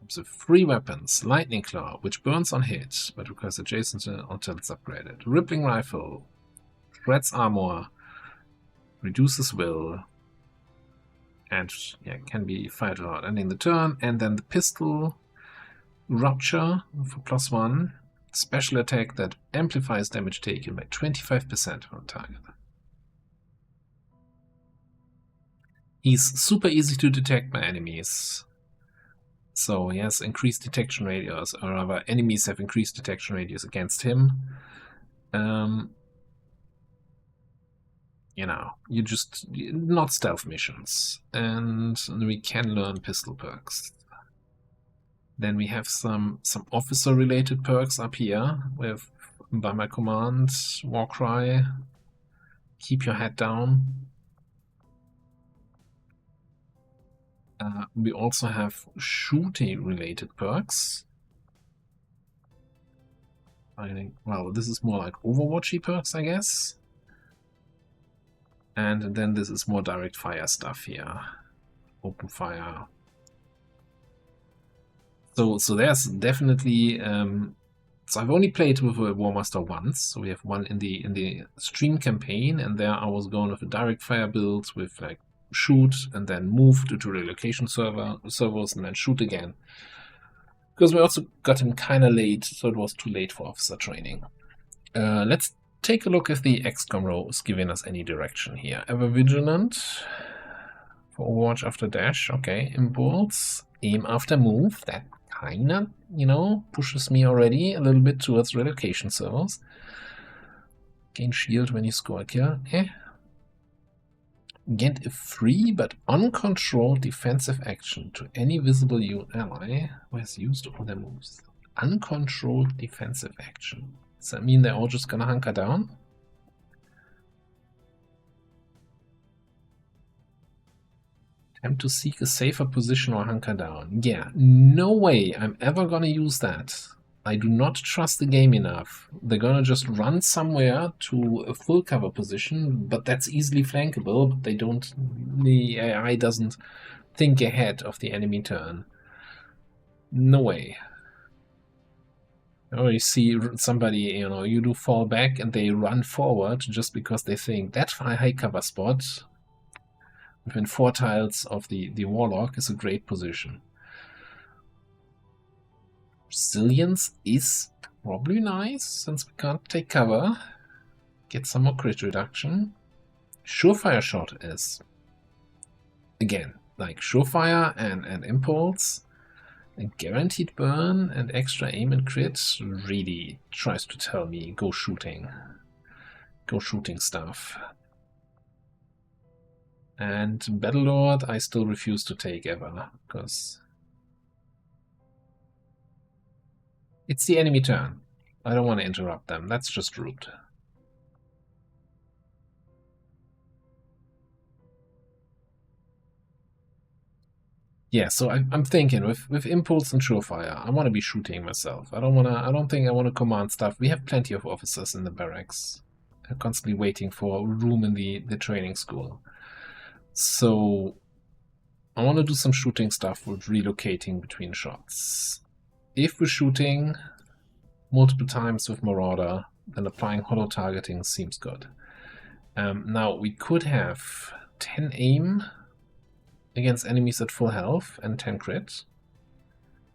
So 3 weapons. Lightning Claw, which burns on hit, but requires adjacent until it's upgraded. Rippling Rifle. Shreds armor. Reduces will. And yeah, can be fired without ending the turn. And then the pistol. Rupture for +1. Special attack that amplifies damage taken by 25% on target. He's super easy to detect by enemies. So he has increased detection radius, or rather enemies have increased detection radius against him. You know, you just, not stealth missions. And we can learn pistol perks. Then we have some officer related perks up here with by my command, Warcry, keep your head down. We also have shooting related perks. I think, well, this is more like Overwatchy perks, I guess. And then this is more direct fire stuff here. Open fire. So there's definitely so I've only played with a War Master once. So we have one in the stream campaign, and there I was going with a direct fire build with like shoot and then move to relocation servers and then shoot again. Because we also got him kind of late, so it was too late for officer training. Let's take a look if the XCOM row is giving us any direction here. Ever vigilant for Overwatch after dash. Okay, impulse, aim after move. That kind of, you know, pushes me already a little bit towards relocation servers. Gain shield when you score a kill. Get a free but uncontrolled defensive action to any visible ally who has used all their moves. Uncontrolled defensive action. Does that mean they're all just gonna hunker down? Attempt to seek a safer position or hunker down. Yeah, no way I'm ever gonna use that. I do not trust the game enough. They're gonna just run somewhere to a full cover position, but that's easily flankable, but they don't, the AI doesn't think ahead of the enemy turn. No way. Or you see somebody, you know, you do fall back and they run forward just because they think that high cover spot within 4 tiles of the Warlock is a great position. Resilience is probably nice since we can't take cover. Get some more crit reduction. Surefire shot is, again, like Surefire and Impulse. And guaranteed burn and extra aim and crit really tries to tell me go shooting. Go shooting stuff. And Battlelord I still refuse to take ever, because it's the enemy turn. I don't want to interrupt them, that's just rude. Yeah, so I'm thinking with Impulse and Surefire, I want to be shooting myself. I don't think I want to command stuff. We have plenty of officers in the barracks. They're constantly waiting for room in the training school. So I want to do some shooting stuff with relocating between shots. If we're shooting multiple times with Marauder, then applying holo targeting seems good. Now we could have 10 aim against enemies at full health and 10 crit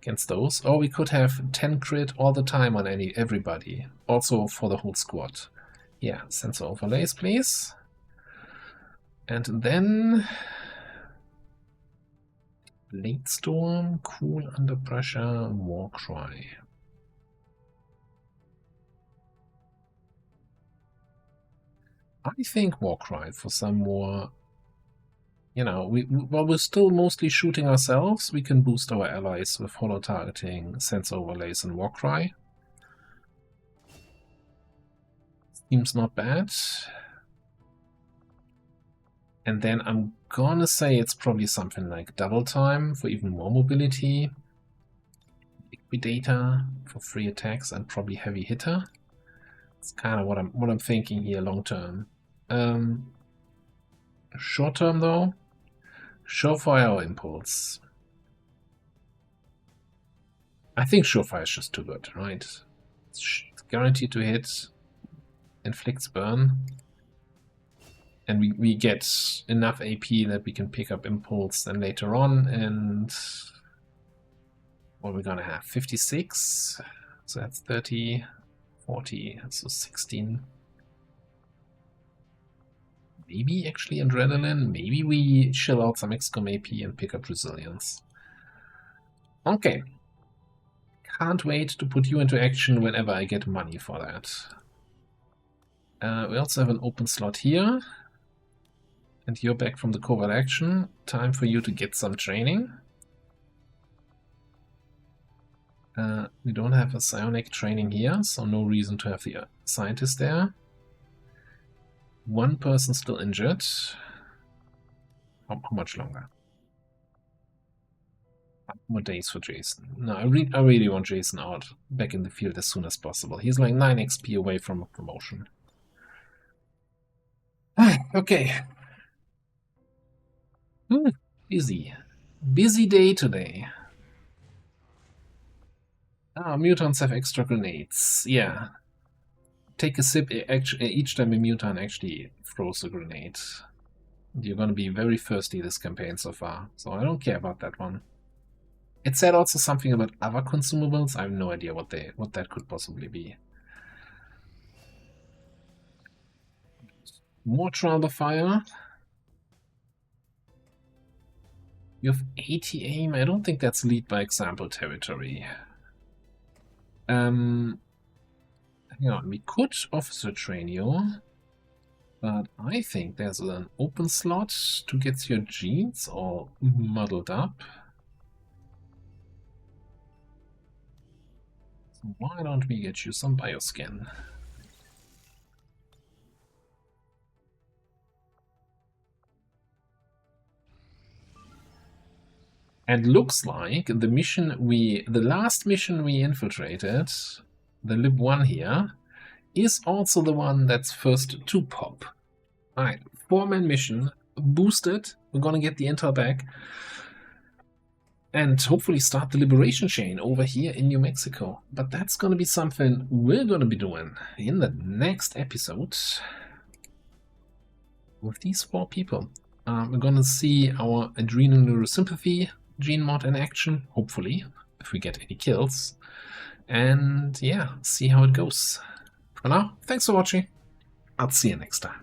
against those, or we could have 10 crit all the time on everybody, also for the whole squad. Yeah, sensor overlays, please. And then Late Storm, Cool Under Pressure, Warcry. I think Warcry for some more. You know, while we're still mostly shooting ourselves, we can boost our allies with holo targeting, sense overlays, and Warcry. Seems not bad. And then I'm gonna say it's probably something like Double Time for even more mobility. Liquidator for free attacks and probably Heavy Hitter. It's kind of what I'm thinking here long term. Short term though, Surefire or Impulse. I think Surefire is just too good, right? It's guaranteed to hit, inflicts burn. And we get enough AP that we can pick up Impulse then later on, and what are we gonna have? 56, so that's 30, 40, so 16. Maybe actually Adrenaline, maybe we chill out some XCOM AP and pick up Resilience. Okay. Can't wait to put you into action whenever I get money for that. We also have an open slot here. And you're back from the covert action. Time for you to get some training. We don't have a psionic training here, so no reason to have the scientist there. One person still injured. How much longer? 5 more days for Jason. No, I really want Jason out back in the field as soon as possible. He's like 9 XP away from a promotion. Okay. Busy day today. Ah, mutants have extra grenades. Yeah. Take a sip each time a mutant actually throws a grenade. You're gonna be very thirsty this campaign so far, so I don't care about that one. It said also something about other consumables. I have no idea what that could possibly be. More trial by fire. You have 80 aim. I don't think that's lead by example territory. Hang on, we could officer train you, but I think there's an open slot to get your genes all muddled up. So why don't we get you some bioskin? And looks like the last mission we infiltrated, the Lib 1 here, is also the one that's first to pop. Alright, 4-man mission, boosted, we're gonna get the intel back, and hopefully start the liberation chain over here in New Mexico. But that's gonna be something we're gonna be doing in the next episode with these 4 people. We're gonna see our adrenal neurosympathy gene mod in action, hopefully, if we get any kills. And yeah, see how it goes. For now, thanks for watching. I'll see you next time.